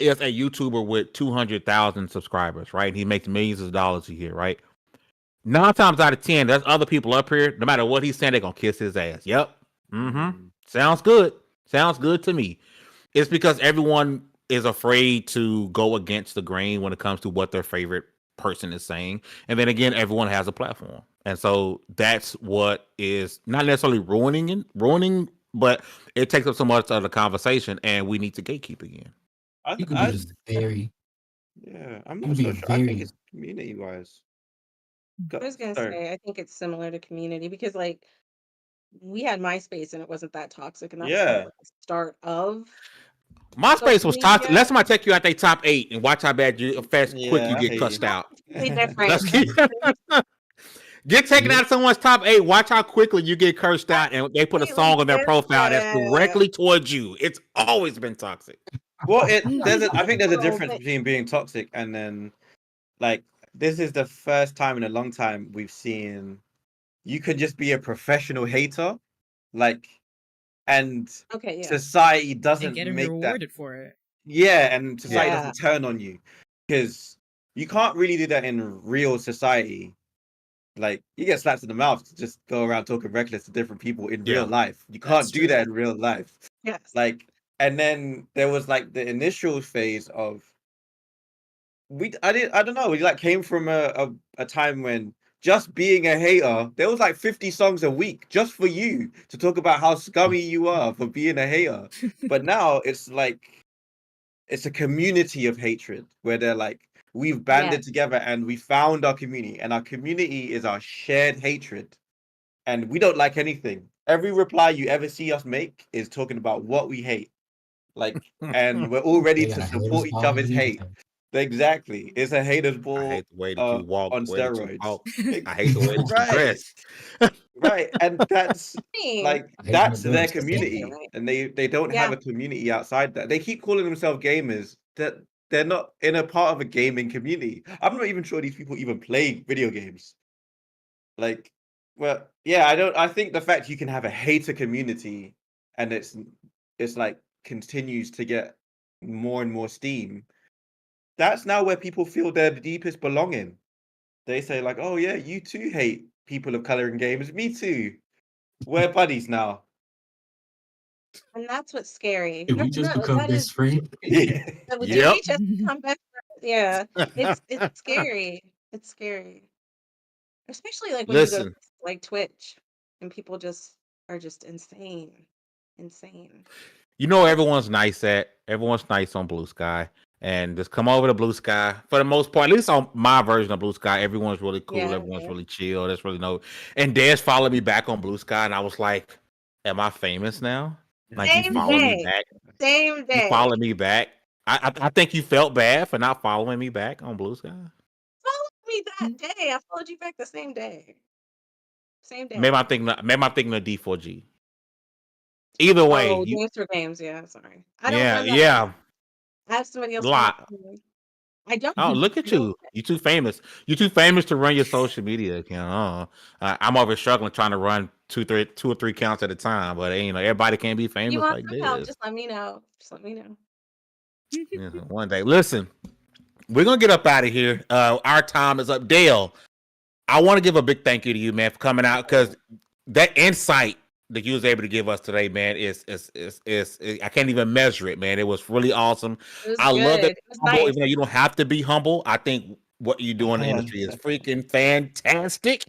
is a YouTuber with 200,000 subscribers, right? He makes millions of dollars a year, right? 9 times out of 10, there's other people up here. No matter what he's saying, they're gonna kiss his ass. Yep. Mm-hmm. Sounds good. Sounds good to me. It's because everyone is afraid to go against the grain when it comes to what their favorite person is saying. And then again, everyone has a platform. And so that's what is not necessarily ruining, but it takes up so much of the conversation, and we need to gatekeep again. You could be I just very, Yeah, I'm It not can be so a sure. I think very it's community wise. I was gonna Sorry. say, I think it's similar to community because like we had MySpace and it wasn't that toxic, and that was kind of Yeah. like the start of MySpace social was toxic. media. Let somebody take you out they top 8 and watch how bad you fast quick you Yeah, I get hear cussed you. out. Completely different. Let's keep get taken out yeah. of someone's top 8. Watch how quickly you get cursed out, and they put a Completely song on their profile that's different. directly towards you. It's always been toxic. Well, No, it's I think there's a horrible, difference but between being toxic and then like this is the first time in a long time we've seen you could just be a professional hater, like, and okay, yeah, society And doesn't getting make that. rewarded for it. Yeah, and society Yeah. yeah, doesn't turn on you because you can't really do that in real society. Like you get slapped in the mouth to just go around talking reckless to different people in real Yeah. life. You That's can't do true. that in real life. yes. Like, and then there was like the initial phase of I don't know, we like came from a time when just being a hater, there was like 50 songs a week just for you to talk about how scummy you are for being a hater. But now it's like it's a community of hatred where they're like we've Yes. banded together and we found our community, and our community is our shared hatred, and we don't like anything. Every reply you ever see us make is talking about what we hate, like, and we're all ready They to got a haters support each ball other's and hate. everything. Exactly, it's a haters I ball hate the way that you walk, on the way that you steroids. talk. I hate the way that you Right, dress. right, and that's Me, like I hate my that's their girls. just saying it community, right. and they don't have Yeah, a community outside that. They keep calling themselves gamers, that they're not in a part of a gaming community. I'm not even sure these people even play video games. Like, well, yeah, I think the fact you can have a hater community and it's like continues to get more and more steam. That's now where people feel their deepest belonging. They say like, "Oh yeah, you too hate people of color in games. Me too. We're buddies now." and that's what's scary. Did No, we just no, become that is. best friends? Yeah. Did we Yep. just come back? Yeah, it's scary. It's scary, especially like when you go to Listen, places like Twitch and people just are just insane, insane. you know everyone's nice at everyone's nice on Blue Sky, and just come over to Blue Sky for the most part. At least on my version of Blue Sky, everyone's really cool. Yeah, Everyone's yeah. really chill. There's really no. And Des followed me back on Blue Sky, and I was like, "Am I famous now? Like you Same followed me day, back? same You day. followed me back? I think you felt bad for not following me back on Blue Sky. Followed me that day. I followed you back the same day. Same Maybe day. I'm thinking of D4G. Either way, Oh, you Games for Games. Yeah, sorry. I don't yeah run that one. yeah I have somebody else run it lot. for me. I don't. Oh, look I at don't. you! You too famous. You too famous to run your social media account. I'm over struggling trying to run two or three counts at a time. But you know, everybody can't be You famous want like some help? this. Just let me know. Just let me know. Yeah, one day. Listen, we're gonna get up out of here. Our time is up. Dale, I want to give a big thank you to you, man, for coming out, because that insight that you was able to give us today, man, is I can't even measure it, man. It was really awesome. It was I love good. that It was you're humble, nice. even though you don't have to be humble. I think what you do in the industry is freaking fantastic.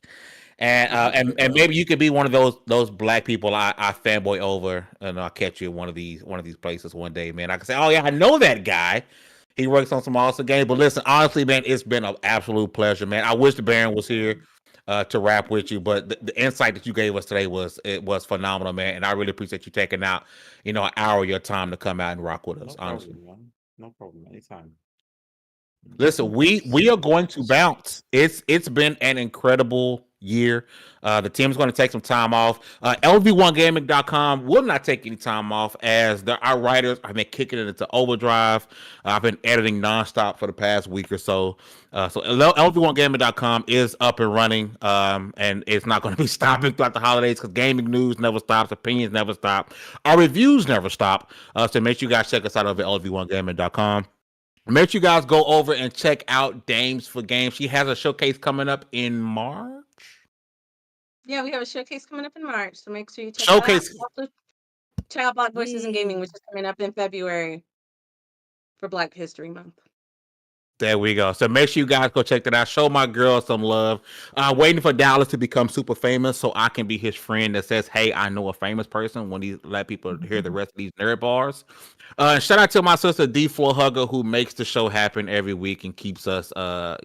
And maybe you could be one of those black people I fanboy over, and I'll catch you in one of these places one day, man. I can say, oh yeah, I know that guy. He works on some awesome games. But listen, honestly, man, it's been an absolute pleasure, man. I wish the Baron was here to rap with you, but the insight that you gave us today was phenomenal, man. And I really appreciate you taking out, an hour of your time to come out and rock with us. No Honestly. problem, man. No problem. Anytime. Listen, we are going to bounce. It's been an incredible year. The team's going to take some time off. Lv1gaming.com will not take any time off, as our writers have been kicking it into overdrive. I've been editing nonstop for the past week or so. So Lv1gaming.com is up and running, and it's not going to be stopping throughout the holidays, because gaming news never stops, opinions never stop, our reviews never stop. So make sure you guys check us out over at Lv1gaming.com. Make sure you guys go over and check out Dames for Games. She has a showcase coming up in March. Yeah, we have a showcase coming up in March, so make sure you check that out. Showcase. Also, check out Black Voices in Gaming, Yay. which is coming up in February for Black History Month. There we go. So make sure you guys go check that out. Show my girl some love. Waiting for Dallas to become super famous so I can be his friend that says, hey, I know a famous person when he let people hear the rest of these nerd bars. Shout out to my sister D4 Hugger who makes the show happen every week and keeps us on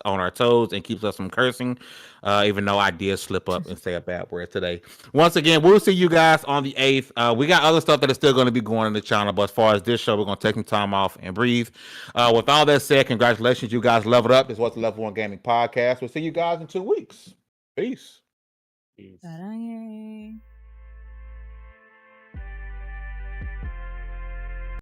our toes and keeps us from cursing. Even though I did slip up and say a bad word today. Once again, we'll see you guys on the 8th. We got other stuff that is still going to be going on the channel, but as far as this show, we're going to take some time off and breathe. With all that said, congratulations, you guys leveled up. This was the Level 1 Gaming Podcast. We'll see you guys in 2 weeks. Peace. Sarang